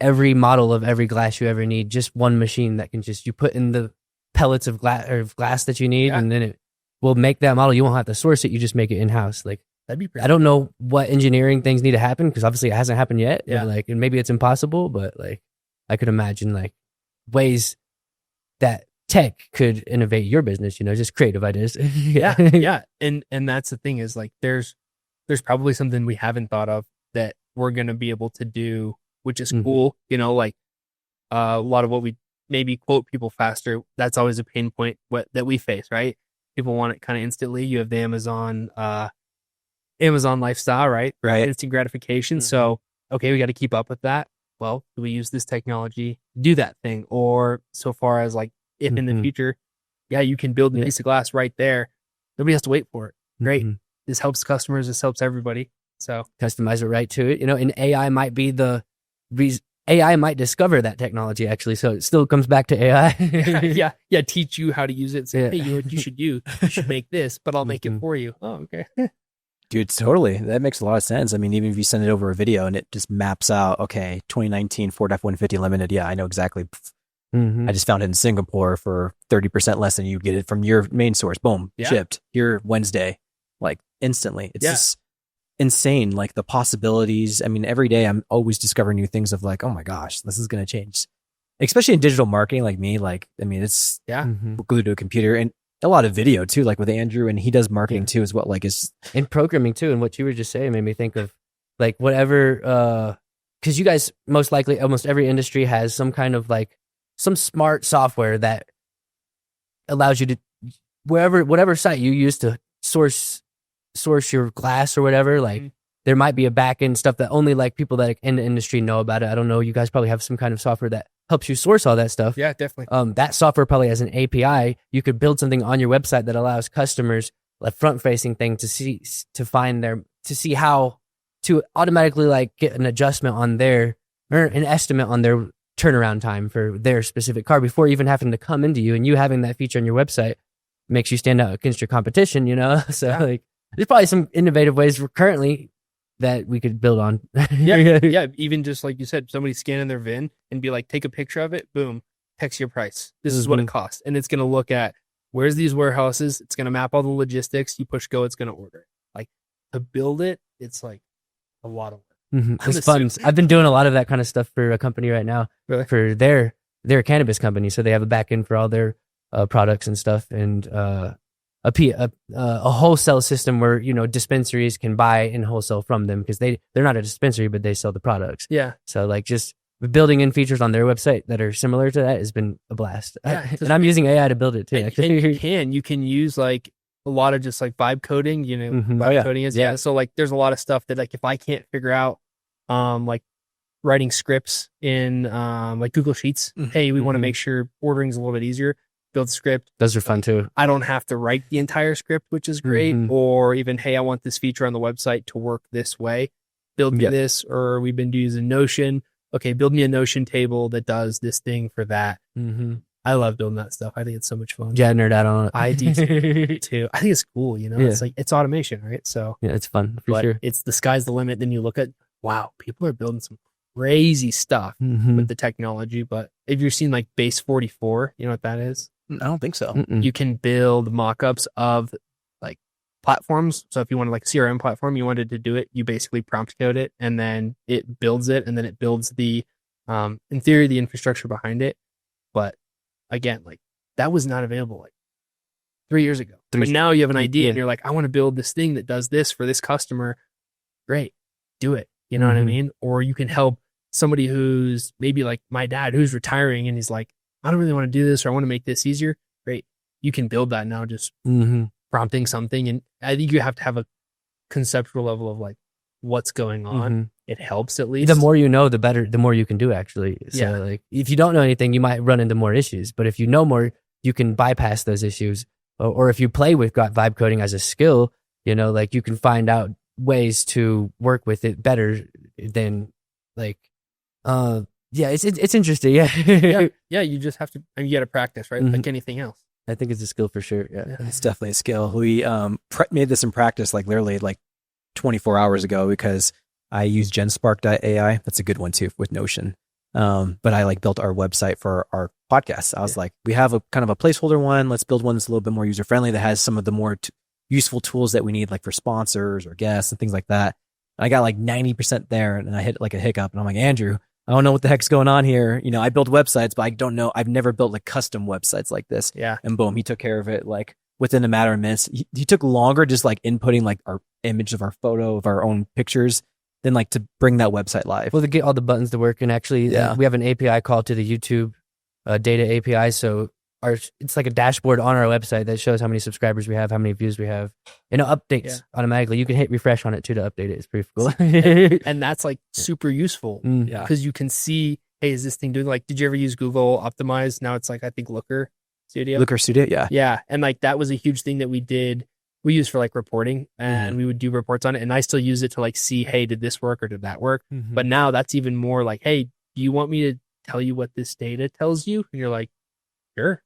every model of every glass you ever need, just one machine that can you put in the pellets of glass that you need, and then it will make that model. You won't have to source it. You just make it in-house. Like,
that'd be pretty
I don't know what engineering things need to happen, because obviously it hasn't happened yet.
Yeah.
And maybe it's impossible, but like I could imagine like ways that tech could innovate your business, just creative ideas.
Yeah. And that's the thing is like, there's probably something we haven't thought of that we're going to be able to do, which is cool. Like a lot of what we maybe quote people faster. That's always a pain point that we face, right? People want it kind of instantly. You have the Amazon lifestyle, right?
Right.
Instant gratification. So, okay, we got to keep up with that. Well, do we use this technology to do that thing? Or so far as like, if in the future, you can build a piece of glass right there. Nobody has to wait for it. Great. This helps customers. This helps everybody. So
customize it right to it, and AI might be AI might discover that technology actually. So it still comes back to AI.
Yeah. Teach you how to use it. Say, hey, you know what you should do? You should make this, but I'll make it for you. Oh, okay.
Dude, totally. That makes a lot of sense. I mean, even if you send it over a video and it just maps out, okay, 2019 Ford F-150 Limited. Yeah, I know exactly. I just found it in Singapore for 30% less than you'd get it from your main source. Boom, shipped here Wednesday, like instantly. It's just insane. Like the possibilities. I mean, every day I'm always discovering new things of like, oh my gosh, this is going to change. Especially in digital marketing like me. Like, I mean, it's glued to a computer and a lot of video too, like with Andrew, and he does marketing too as well. Like is
in programming too. And what you were just saying made me think of like whatever, cause you guys most likely, almost every industry has some kind of like some smart software that allows you to whatever site you use to source your glass or whatever, like there might be a back end stuff that only like people that in the industry know about it. I don't know. You guys probably have some kind of software that helps you source all that stuff.
Yeah, definitely.
That software probably has an API. You could build something on your website that allows customers a front facing thing to see how to automatically like get an adjustment on their, or an estimate on their turnaround time for their specific car before even having to come into you, and you having that feature on your website makes you stand out against your competition, So like, there's probably some innovative ways currently that we could build on.
Yeah. Even just like you said, somebody scanning their VIN and be like, take a picture of it, boom, text your price. This is what it costs. And it's going to look at where's these warehouses. It's going to map all the logistics. You push go, it's going to order it. Like to build it, it's like a lot of work.
It's fun. I've been doing a lot of that kind of stuff for a company right now, for their cannabis company. So they have a back end for all their products and stuff, and a wholesale system where dispensaries can buy and wholesale from them, because they're not a dispensary but they sell the products.
Yeah.
So like just building in features on their website that are similar to that has been a blast. And I'm using AI to build it too.
And you can use like a lot of just like vibe coding, vibe coding is. So like there's a lot of stuff that like if I can't figure out like writing scripts in like Google Sheets. Hey, we want to make sure ordering is a little bit easier. Build script.
Those are fun too.
I don't have to write the entire script, which is great. Or even, hey, I want this feature on the website to work this way. Build me this. Or we've been using Notion. Okay, build me a Notion table that does this thing for that. I love building that stuff. I think it's so much fun.
Yeah, nerd out on it.
I do too. I think it's cool. It's like, it's automation, right? So
yeah, it's fun for sure.
It's the sky's the limit. Then you look at, wow, people are building some crazy stuff with the technology. But if you've seen like Base 44, you know what that is?
I don't think so.
You can build mock-ups of like platforms. So if you wanted like CRM platform, you wanted to do it, you basically prompt code it and then it builds it. And then it builds the, in theory, the infrastructure behind it. But again, like that was not available like 3 years ago. But now you have an idea and you're like, I want to build this thing that does this for this customer. Great. Do it. You know what I mean? Or you can help somebody who's maybe like my dad who's retiring and he's like, I don't really want to do this or I want to make this easier. Great. You can build that now just prompting something. And I think you have to have a conceptual level of like what's going on. It helps at least.
The more you know, the better, the more you can do actually. So like if you don't know anything, you might run into more issues. But if you know more, you can bypass those issues. Or if you play with vibe coding as a skill, like you can find out ways to work with it better than like, it's interesting.
Yeah. You just have to, you got to practice, right? Like anything else.
I think it's a skill for sure. Yeah.
It's definitely a skill. We made this in practice like literally like 24 hours ago because I use GenSpark.ai. That's a good one too with Notion. But I like built our website for our podcast. I was like, we have a kind of a placeholder one. Let's build one that's a little bit more user friendly that has some of the more useful tools that we need, like for sponsors or guests and things like that. And I got like 90% there, and I hit like a hiccup, and I'm like, Andrew, I don't know what the heck's going on here. I build websites, but I don't know. I've never built like custom websites like this.
Yeah.
And boom, he took care of it like within a matter of minutes. He took longer just like inputting like our image of our photo of our own pictures than like to bring that website live.
Well, to get all the buttons to work, and actually we have an API call to the YouTube data API. So it's like a dashboard on our website that shows how many subscribers we have, how many views we have, and it updates automatically. You can hit refresh on it too to update it. It's pretty cool.
And that's like super useful because you can see, hey, is this thing doing like, did you ever use Google Optimize? Now it's like, I think Looker Studio.
Yeah.
Yeah. And like that was a huge thing that we used for like reporting, and we would do reports on it. And I still use it to like see, hey, did this work or did that work? But now that's even more like, hey, do you want me to tell you what this data tells you? And you're like, sure.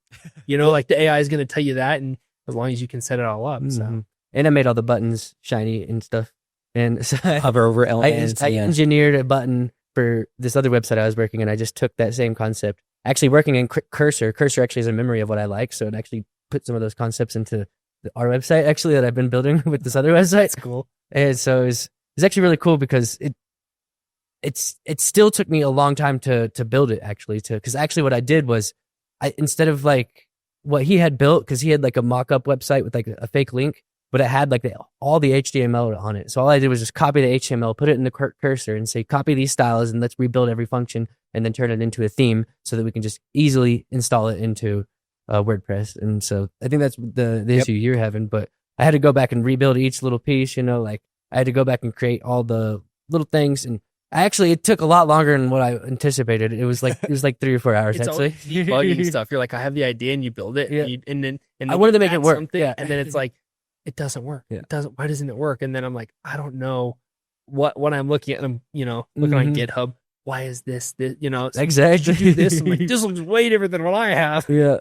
Like the AI is going to tell you that, and as long as you can set it all up. So,
and I made all the buttons shiny and stuff. And so
hover over elements.
I engineered a button for this other website I was working in. I just took that same concept, actually working in Cursor. Cursor actually is a memory of what I like. So it actually put some of those concepts into our website actually that I've been building with this other website.
That's cool.
And so it's actually really cool because it still took me a long time to build it actually, because actually what I did was instead of like what he had built, because he had like a mock-up website with like a fake link, but it had like all the HTML on it. So all I did was just copy the HTML, put it in the Cursor and say, copy these styles and let's rebuild every function and then turn it into a theme so that we can just easily install it into WordPress. And so I think that's the issue you're having, but I had to go back and rebuild each little piece, like I had to go back and create all the little things. And it took a lot longer than what I anticipated. It was like 3 or 4 hours
it's
actually.
Debugging stuff. You're like, I have the idea and you build it. And then
I wanted to make it work.
And then it's like, it doesn't work.
Yeah.
Why doesn't it work? And then I'm like, I don't know what I'm looking at. I'm, looking on GitHub. Why is this,
exactly
do this? I'm like, this looks way different than what I have.
Yeah.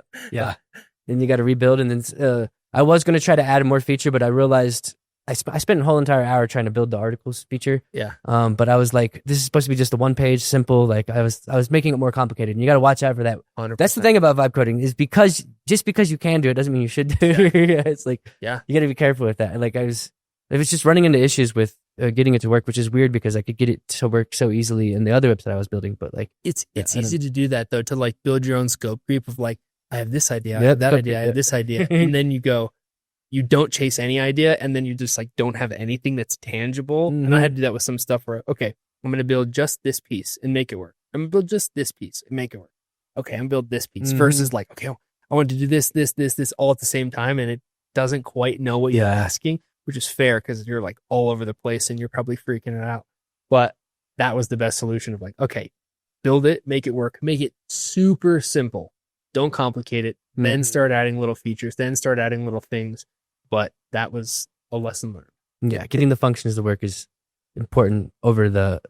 Then you got to rebuild. And then I was going to try to add more feature, but I realized I spent a whole entire hour trying to build the articles feature.
Yeah.
But I was like, this is supposed to be just a 1-page simple. Like I was making it more complicated, and you got to watch out for that.
100%.
That's the thing about vibe coding is because you can do it doesn't mean you should do it. It's like, you got to be careful with that. Like I was just running into issues with getting it to work, which is weird because I could get it to work so easily in the other website I was building. But like,
it's easy to do that though, to like build your own scope creep of like, I have this idea, I have that idea, I have this idea. And then you don't chase any idea, and then you just like don't have anything that's tangible. And I had to do that with some stuff where, okay, I'm going to build just this piece and make it work. I'm going to build just this piece and make it work. Okay, I'm going to build this piece versus like, okay, I want to do this all at the same time, and it doesn't quite know what you're asking, which is fair because you're like all over the place and you're probably freaking it out. But that was the best solution of like, okay, build it, make it work, make it super simple. Don't complicate it. Then start adding little features, then start adding little things. But that was a lesson learned.
Yeah, getting the functions to work is important over the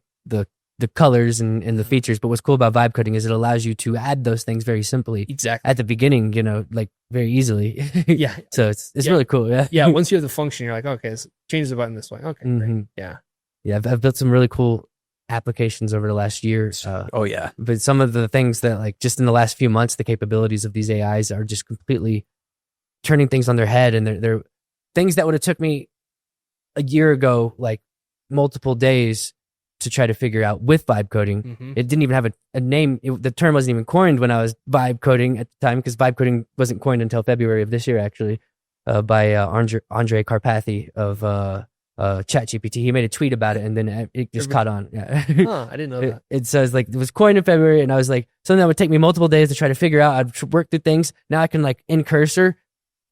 colors and the features. But what's cool about vibe coding is it allows you to add those things very simply.
Exactly.
At the beginning, like very easily.
Yeah.
So it's really cool. Yeah.
Yeah. Once you have the function, you're like, okay, so change the button this way. Okay. Great. Yeah.
Yeah. I've built some really cool applications over the last year.
Oh yeah.
But some of the things that like just in the last few months, the capabilities of these AIs are just completely turning things on their head. And they're things that would have took me a year ago, like multiple days to try to figure out with vibe coding. It didn't even have a name. The term wasn't even coined when I was vibe coding at the time, because vibe coding wasn't coined until February of this year, actually, by Andre Karpathy of ChatGPT. He made a tweet about it, and then it just caught on. Yeah.
Oh, I didn't know that.
It says like it was coined in February, and I was like, something that would take me multiple days to try to figure out. I'd work through things. Now I can like in cursor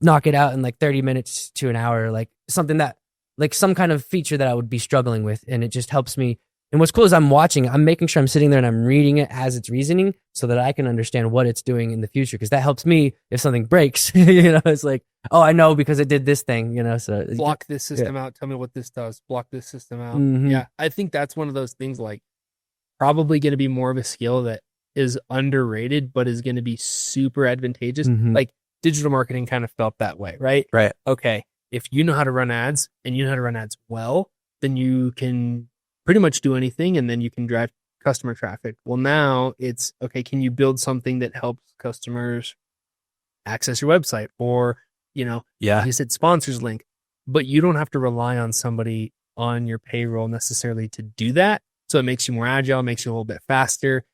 knock it out in like 30 minutes to an hour, like something that like some kind of feature that I would be struggling with, and it just helps me. And what's cool is I'm making sure I'm sitting there and I'm reading it as it's reasoning so that I can understand what it's doing in the future. Cause that helps me if something breaks, it's like, oh, I know because it did this thing, so
block this system out. Tell me what this does. Block this system out.
Mhm.
Yeah. I think that's one of those things like probably going to be more of a skill that is underrated, but is going to be super advantageous.
Mhm.
Like digital marketing kind of felt that way, right?
Right.
Okay. If you know how to run ads and you know how to run ads well, then you can pretty much do anything, and then you can drive customer traffic. Well, now it's okay. Can you build something that helps customers access your website, or you said sponsors link, but you don't have to rely on somebody on your payroll necessarily to do that. So it makes you more agile, makes you a little bit faster,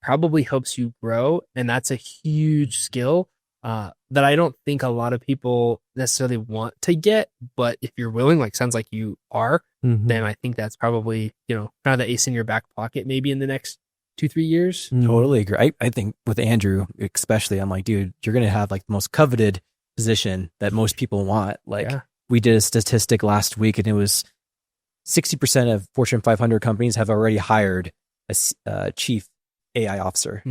probably helps you grow, and that's a huge skill that I don't think a lot of people necessarily want to get. But if you're willing, like sounds like you are, then I think that's probably, kind of the ace in your back pocket, maybe in the next 2-3 years.
Totally agree. I think with Andrew, especially, I'm like, dude, you're going to have like the most coveted position that most people want. Like we did a statistic last week, and it was 60% of Fortune 500 companies have already hired a chief AI officer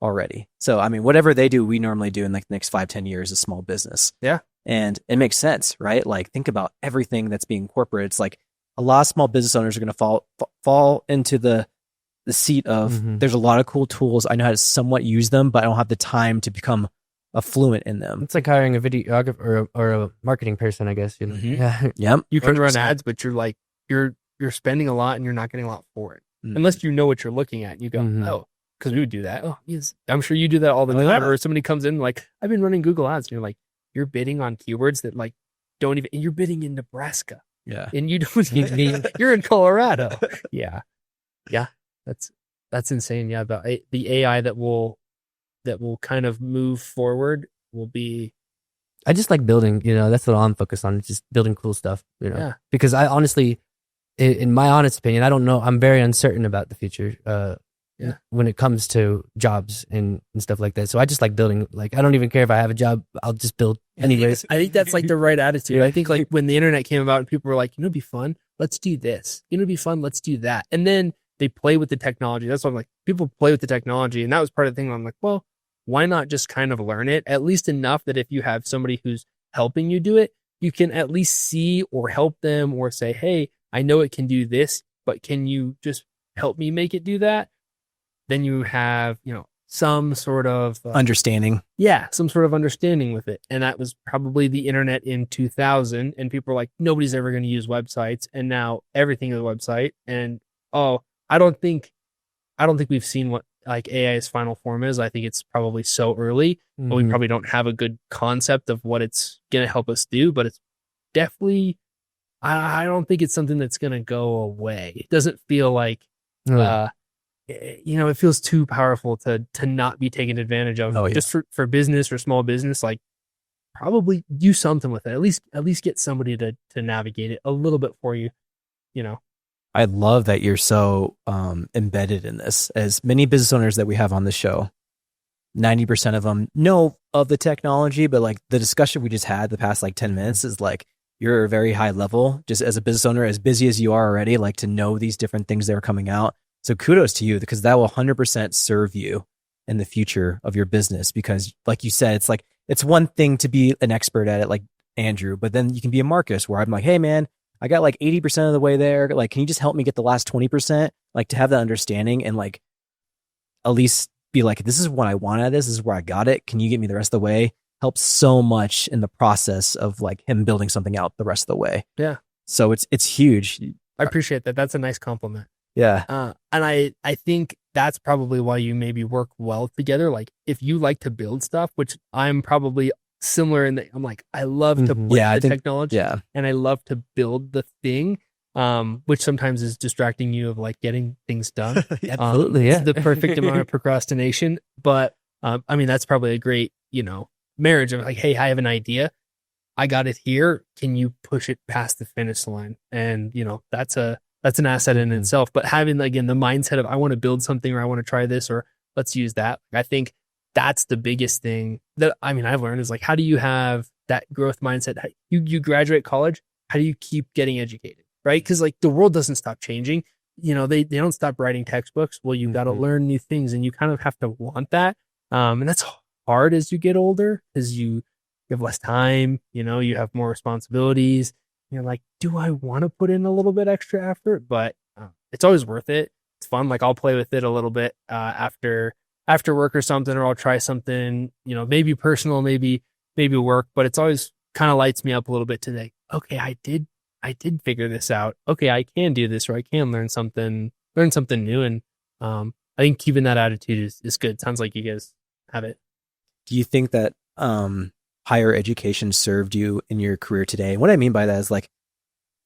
already. So, I mean, whatever they do, we normally do in like the next 5-10 years, a small business.
Yeah.
And it makes sense, right? Like think about everything that's being corporate. It's like a lot of small business owners are going to fall into the seat of there's a lot of cool tools. I know how to somewhat use them, but I don't have the time to become fluent in them.
It's like hiring a videographer or a marketing person, I guess. Yeah.
Yep.
You can run ads, but you're like, you're spending a lot and you're not getting a lot for it. Unless you know what you're looking at. And you go, oh, because we would do that. Oh, yes. I'm sure you do that all the time. Or somebody comes in like, I've been running Google ads. And you're like, you're bidding on keywords that like don't even, and you're bidding in Nebraska.
Yeah.
And you don't even, you're in Colorado. Yeah. Yeah. That's insane. Yeah. The AI that will kind of move forward will be.
I just like building, that's what I'm focused on. Just building cool stuff,
Yeah.
Because I honestly, in my honest opinion, I don't know. I'm very uncertain about the future. When it comes to jobs and stuff like that. So I just like building. Like, I don't even care if I have a job. I'll just build anyways.
I think that's like the right attitude. I think like when the internet came about and people were like, it'd be fun. Let's do this. It'd be fun. Let's do that. And then they play with the technology. That's what I'm like, people play with the technology. And that was part of the thing where I'm like, well, why not just kind of learn it? At least enough that if you have somebody who's helping you do it, you can at least see or help them or say, hey, I know it can do this, but can you just help me make it do that? Then you have, some sort of
understanding.
Yeah, some sort of understanding with it. And that was probably the internet in 2000. And people were like, nobody's ever going to use websites. And now everything is a website. And I don't think we've seen what like AI's final form is. I think it's probably so early, but we probably don't have a good concept of what it's going to help us do. But it's definitely, I don't think it's something that's going to go away. It doesn't feel like, it feels too powerful to not be taken advantage of.
Oh, yeah.
Just for business or small business, like probably do something with it. At least get somebody to navigate it a little bit for you.
I love that you're so embedded in this. As many business owners that we have on the show, 90% of them know of the technology, but like the discussion we just had the past like 10 minutes is like,
you're a very high level, just as a business owner, as busy as you are already, like to know these different things that are coming out. So kudos to you, because that will 100% serve you in the future of your business. Because like you said, it's one thing to be an expert at it, like Andrew, but then you can be a Marcus, where I'm like, hey man, I got like 80% of the way there. Like, can you just help me get the last 20%? Like, to have that understanding and like at least be like, this is what I want out of this. This is where I got it. Can you get me the rest of the way? Helps so much in the process of like him building something out the rest of the way.
Yeah.
So it's huge.
I appreciate that. That's a nice compliment.
Yeah.
And I think that's probably why you maybe work well together. Like if you like to build stuff, which I'm probably similar in that I'm like, I love to put the technology and I love to build the thing, which sometimes is distracting you of like getting things done.
Absolutely.
It's the perfect amount of procrastination. But I mean, that's probably a great, marriage of like, hey, I have an idea. I got it here. Can you push it past the finish line? And, that's an asset in itself. But having, again, the mindset of I want to build something or I want to try this or let's use that. I think that's the biggest thing that, I've learned is like, how do you have that growth mindset? You graduate college, how do you keep getting educated? Right? Because like the world doesn't stop changing. They don't stop writing textbooks. Well, you got to learn new things and you kind of have to want that. And that's hard as you get older because you have less time, you have more responsibilities. You're like, do I want to put in a little bit extra effort? But it's always worth it. It's fun. Like I'll play with it a little bit after work or something, or I'll try something, maybe personal, maybe work, but it's always kind of lights me up a little bit to like, okay, I did figure this out. Okay, I can do this, or I can learn something new. And I think keeping that attitude is good. Sounds like you guys have it.
Do you think that higher education served you in your career today? And what I mean by that is like,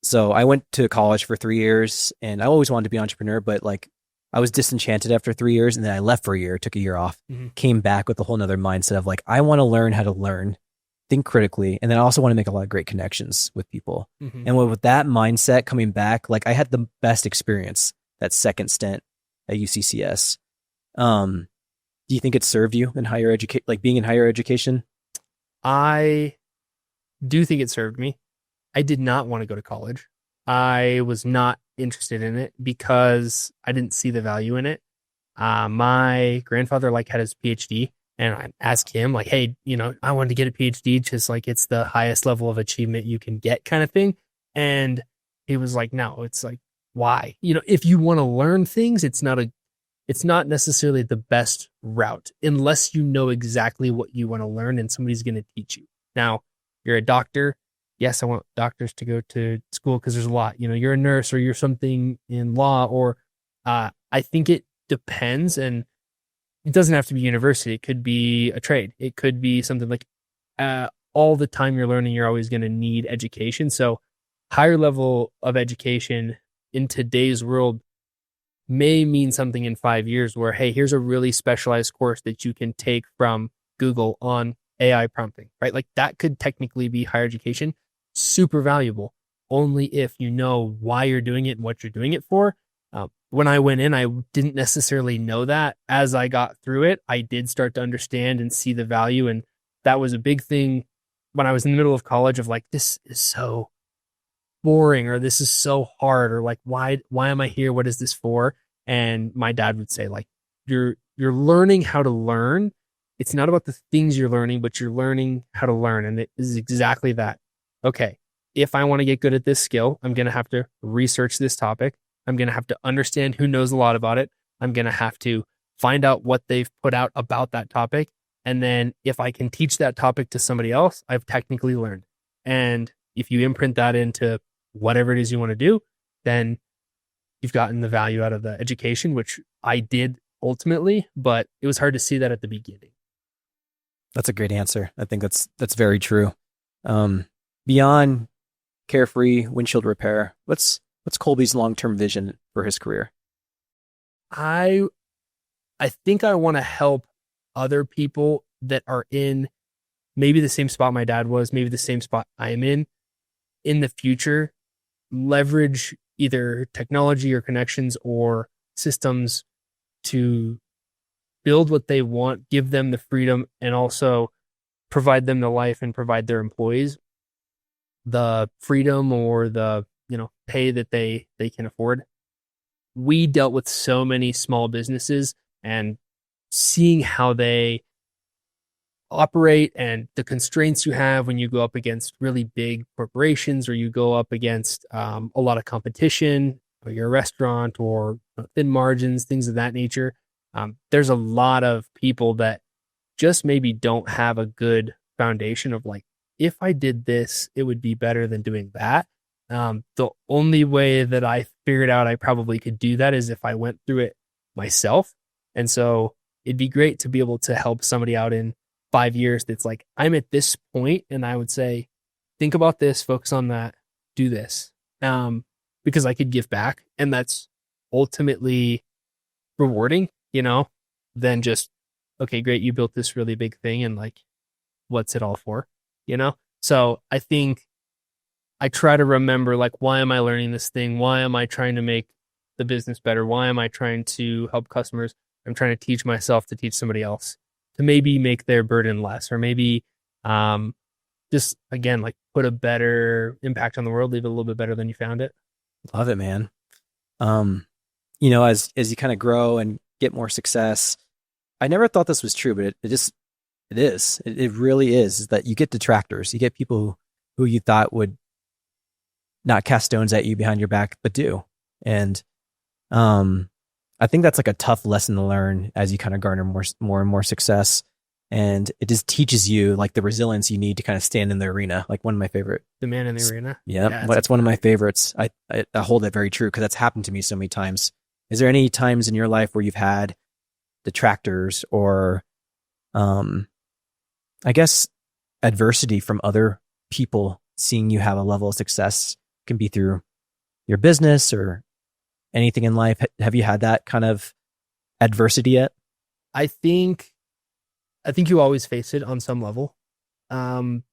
so I went to college for 3 years and I always wanted to be an entrepreneur, but like I was disenchanted after 3 years, and then I left for a year, took a year off, came back with a whole nother mindset of like, I want to learn how to learn, think critically. And then I also want to make a lot of great connections with people. And with that mindset coming back, like I had the best experience that second stint at UCCS. Do you think it served you in higher education, like being in higher education?
I do think it served me. I did not want to go to college. I was not interested in it because I didn't see the value in it. My grandfather had his PhD, and I asked him like, hey, I wanted to get a PhD, just like it's the highest level of achievement you can get kind of thing. And he was like, no, it's like, why? If you want to learn things, it's not necessarily the best route unless you know exactly what you want to learn and somebody's going to teach you. Now, you're a doctor. Yes, I want doctors to go to school because there's a lot. You're a nurse or you're something in law, or I think it depends, and it doesn't have to be university. It could be a trade. It could be something like all the time you're learning, you're always going to need education. So higher level of education in today's world may mean something in 5 years where, hey, here's a really specialized course that you can take from Google on AI prompting, right? Like that could technically be higher education, super valuable, only if you know why you're doing it and what you're doing it for. When I went in, I didn't necessarily know that. As I got through it, I did start to understand and see the value. And that was a big thing when I was in the middle of college of like, this is so boring, or this is so hard, or like, why am I here? What is this for? And my dad would say like, you're learning how to learn. It's not about the things you're learning, but you're learning how to learn. And it is exactly that. Okay, if I want to get good at this skill, I'm going to have to research this topic. I'm going to have to understand who knows a lot about it. I'm going to have to find out what they've put out about that topic. And then if I can teach that topic to somebody else, I've technically learned. And if you imprint that into whatever it is you want to do, then you've gotten the value out of the education, which I did ultimately, but it was hard to see that at the beginning.
That's a great answer. I think that's very true. Beyond Carefree Windshield Repair, what's Colby's long-term vision for his career?
I think I want to help other people that are in maybe the same spot my dad was, maybe the same spot I'm in the future, leverage either technology or connections or systems to build what they want, give them the freedom, and also provide them the life and provide their employees the freedom or the, pay that they can afford. We dealt with so many small businesses and seeing how they operate and the constraints you have when you go up against really big corporations or you go up against a lot of competition, or you're a restaurant or thin margins, things of that nature. There's a lot of people that just maybe don't have a good foundation of like, if I did this, it would be better than doing that. The only way that I figured out I probably could do that is if I went through it myself. And so it'd be great to be able to help somebody out in 5 years that's like, I'm at this point, and I would say, think about this, focus on that, do this. Because I could give back, and that's ultimately rewarding, than just, okay, great, you built this really big thing, and like, what's it all for? So I think I try to remember, like, why am I learning this thing? Why am I trying to make the business better? Why am I trying to help customers? I'm trying to teach myself to teach somebody else, to maybe make their burden less, or maybe just, again, like, put a better impact on the world, leave it a little bit better than you found it.
Love it, man. As you kind of grow and get more success, I never thought this was true, but it is. It really is that you get detractors. You get people who you thought would not cast stones at you behind your back, but do. And I think that's like a tough lesson to learn as you kind of garner more and more success. And it just teaches you like the resilience you need to kind of stand in the arena. Like one of my favorite.
The man in the arena.
Yeah, that's one of my favorites. I hold that very true because that's happened to me so many times. Is there any times in your life where you've had detractors or, I guess, adversity from other people seeing you have a level of success? Can be through your business or anything in life. Have you had that kind of adversity yet?
I think you always face it on some level,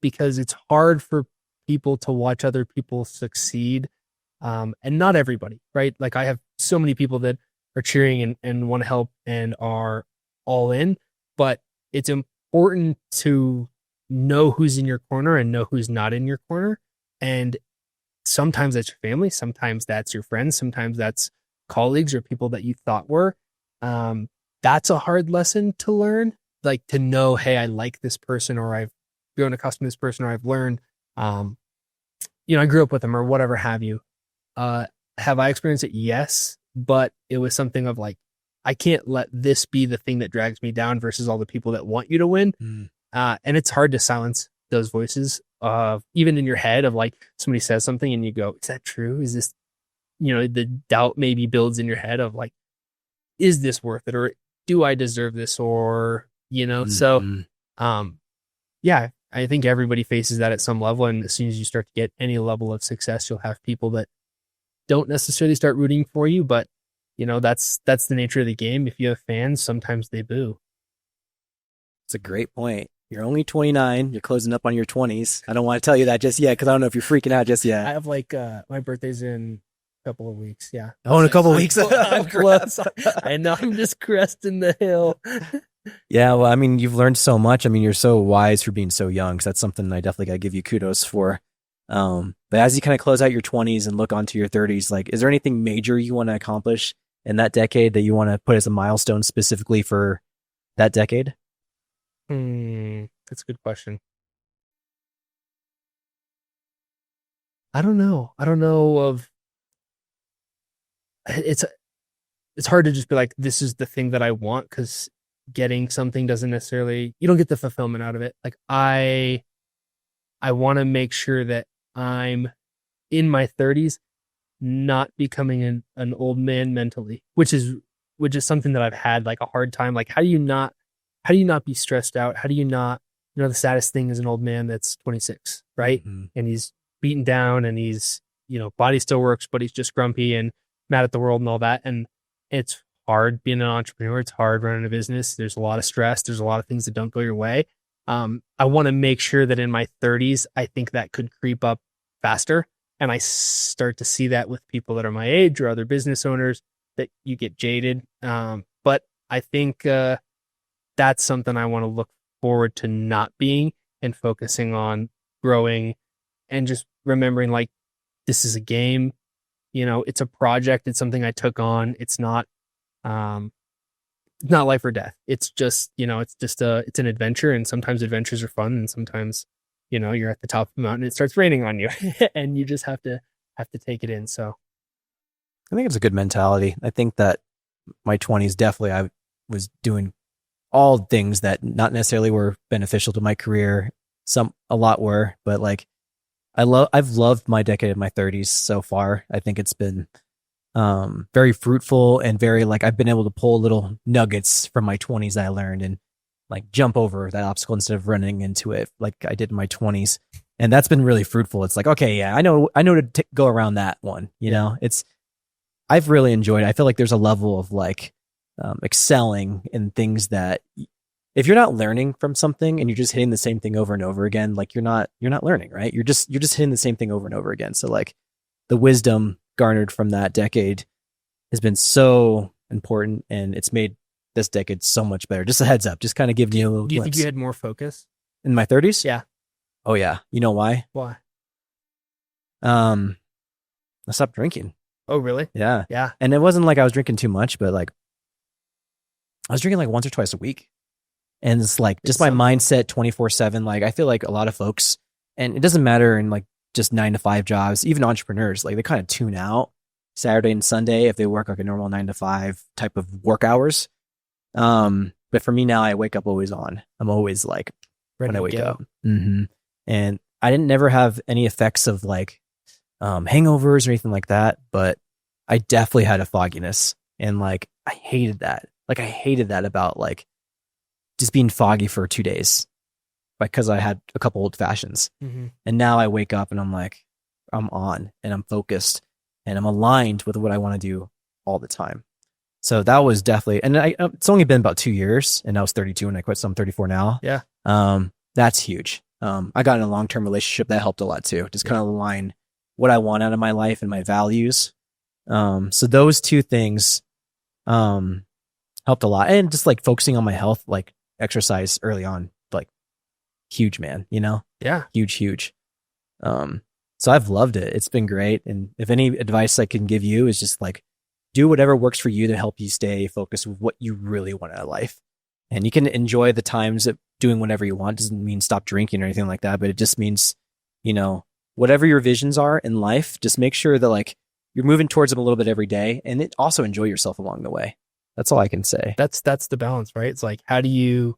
because it's hard for people to watch other people succeed, and not everybody, right? Like I have so many people that are cheering and want to help and are all in, but it's important to know who's in your corner and know who's not in your corner. And sometimes that's your family, sometimes that's your friends, sometimes that's colleagues or people that you thought were. That's a hard lesson to learn, like to know, hey, I like this person, or I've grown accustomed to this person, or I've learned, I grew up with them or whatever have you. Have I experienced it? Yes. But it was something of like, I can't let this be the thing that drags me down versus all the people that want you to win. And it's hard to silence those voices, even in your head of like somebody says something and you go, is that true? Is this, the doubt maybe builds in your head of like, is this worth it? Or do I deserve this? Or, so, yeah, I think everybody faces that at some level. And as soon as you start to get any level of success, you'll have people that don't necessarily start rooting for you, but that's the nature of the game. If you have fans, sometimes they boo.
It's a great point. You're only 29. You're closing up on your 20s. I don't want to tell you that just yet because I don't know if you're freaking out just yet.
I have like my birthday's in a couple of weeks. Yeah.
Oh, in a couple of weeks.
I'm close. I know. I'm just cresting the hill.
Yeah. Well, I mean, you've learned so much. I mean, you're so wise for being so young. So that's something I definitely got to give you kudos for. But as you kind of close out your 20s and look onto your 30s, like, is there anything major you want to accomplish in that decade that you want to put as a milestone specifically for that decade?
That's a good question. I don't know. It's hard to just be like, this is the thing that I want, because getting something doesn't necessarily, you don't get the fulfillment out of it. Like I want to make sure that I'm in my 30s, not becoming an old man mentally, which is something that I've had like a hard time. Like, how do you not be stressed out? How do you not, the saddest thing is an old man that's 26, right? Mm-hmm. And he's beaten down and he's, body still works, but he's just grumpy and mad at the world and all that. And it's hard being an entrepreneur. It's hard running a business. There's a lot of stress. There's a lot of things that don't go your way. I want to make sure that in my 30s, I think that could creep up faster. And I start to see that with people that are my age or other business owners, that you get jaded. But I think that's something I want to look forward to not being, and focusing on growing and just remembering like, this is a game, it's a project. It's something I took on. It's not life or death. It's just, it's an adventure, and sometimes adventures are fun, and sometimes, you're at the top of the mountain, it starts raining on you and you just have to take it in. So
I think it's a good mentality. I think that my 20s, definitely I was doing all things that not necessarily were beneficial to my career. A lot were, but like I've loved my decade of my 30s so far. I think it's been very fruitful and very like I've been able to pull little nuggets from my 20s that I learned and like jump over that obstacle instead of running into it like I did in my 20s. And that's been really fruitful. It's like, okay, yeah, I know to go around that one, I've really enjoyed it. I feel like there's a level of like excelling in things that if you're not learning from something and you're just hitting the same thing over and over again, like you're not learning, right? You're just hitting the same thing over and over again. So like the wisdom garnered from that decade has been so important, and it's made this decade so much better. Just a heads up, just kind of giving you a little
Do you
glimpse.
think you had more focus
In my 30s?
Yeah.
Oh yeah. You know why?
Why?
I stopped drinking.
Oh really?
Yeah.
Yeah.
And it wasn't like I was drinking too much, but like I was drinking like once or twice a week. And it's like just my mindset 24/7. Like I feel like a lot of folks, and it doesn't matter in like just 9-to-5 jobs, even entrepreneurs, like they kind of tune out Saturday and Sunday if they work like a normal 9-to-5 type of work hours. But for me now, I wake up always on. I'm always like
Ready
when I
to
wake
go.
up. Mm-hmm. And I didn't never have any effects of like hangovers or anything like that, but I definitely had a fogginess, and like I hated that. Like I hated that about like just being foggy for 2 days because I had a couple old fashions.
Mm-hmm.
And now I wake up and I'm like, I'm on and I'm focused and I'm aligned with what I want to do all the time. So that was definitely, and it's only been about 2 years, and I was 32 when I quit, so I'm 34 now.
Yeah.
That's huge. I got in a long-term relationship that helped a lot too. Just kind of align what I want out of my life and my values. So those two things, helped a lot. And just like focusing on my health, like exercise early on, like huge, man,
Yeah.
huge. So I've loved it. It's been great. And if any advice I can give you is just like, do whatever works for you to help you stay focused with what you really want out of life. And you can enjoy the times of doing whatever you want. Doesn't mean stop drinking or anything like that, but it just means, whatever your visions are in life, just make sure that like you're moving towards them a little bit every day, and it also enjoy yourself along the way. That's all I can say.
That's the balance, right? It's like, how do you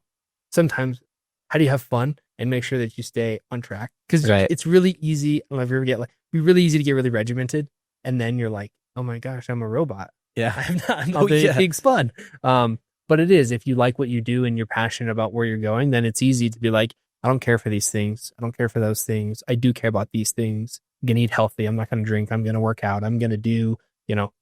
have fun and make sure that you stay on track? Because it's really easy. I don't know if you ever it'd be really easy to get really regimented, and then you're like, oh my gosh, I'm a robot.
Yeah.
I'm not being fun. But it is, if you like what you do and you're passionate about where you're going, then it's easy to be like, I don't care for these things. I don't care for those things. I do care about these things. I'm going to eat healthy. I'm not going to drink. I'm going to work out. I'm going to do,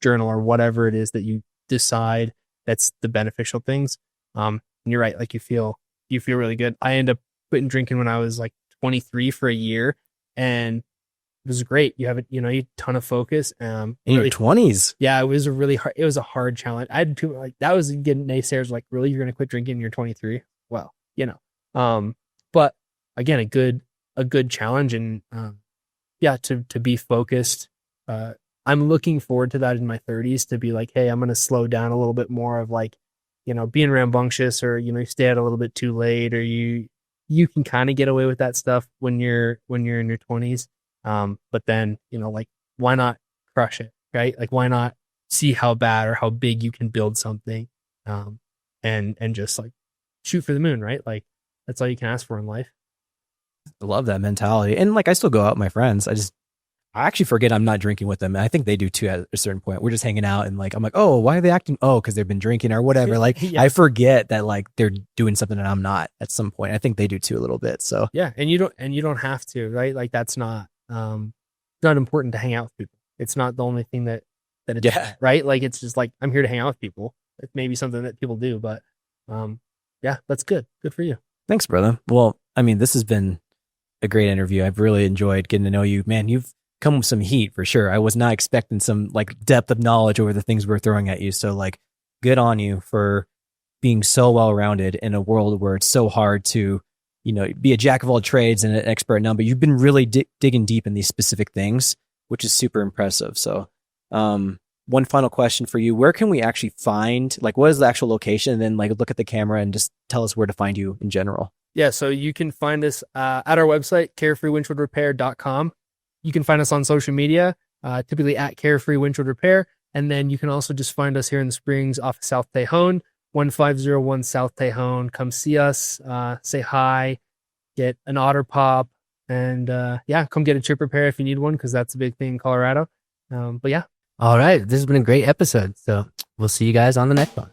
journal or whatever it is that you decide that's the beneficial things. And you're right. Like you feel really good. I ended up quitting drinking when I was like 23 for a year, and it was great. You have a ton of focus.
In your 20s.
Yeah, it was a hard challenge. I had to that was getting naysayers like, really, you're going to quit drinking when you're 23? Well, but again, a good challenge, and to be focused. I'm looking forward to that in my 30s, to be like, hey, I'm going to slow down a little bit more of like, being rambunctious, or, you stay out a little bit too late, or you can kind of get away with that stuff when you're in your 20s. But then, like, why not crush it, right? Like, why not see how bad or how big you can build something, and just like shoot for the moon, right? Like, that's all you can ask for in life.
I love that mentality. And like, I still go out with my friends. I actually forget I'm not drinking with them. I think they do too at a certain point. We're just hanging out, and like, I'm like, oh, why are they acting? Oh, because they've been drinking or whatever. Like,
Yeah.
I forget that like they're doing something and I'm not at some point. I think they do too a little bit. So
Yeah. And you don't have to, right? Like, that's not important to hang out with people. It's not the only thing that it's,
Yeah.
right? Like, it's just like, I'm here to hang out with people. It's maybe something that people do, but yeah, that's good. Good for you.
thanks, brother. Well, I mean, this has been a great interview. I've really enjoyed getting to know you, man. You've come with some heat for sure. I was not expecting some like depth of knowledge over the things we're throwing at you. So like, good on you for being so well-rounded in a world where it's so hard to be a jack of all trades and an expert at none, but you've been really digging deep in these specific things, which is super impressive. So, one final question for you. Where can we actually find, what is the actual location? And then look at the camera and just tell us where to find you in general.
Yeah, so you can find us at our website, carefreewindshieldrepair.com. You can find us on social media, typically at Carefree Windshield Repair. And then you can also just find us here in the Springs off of South Tejon, 1501 South Tejon. Come see us, say hi, get an otter pop, and come get a chip repair if you need one, because that's a big thing in Colorado. But yeah.
All right. This has been a great episode. So we'll see you guys on the next one.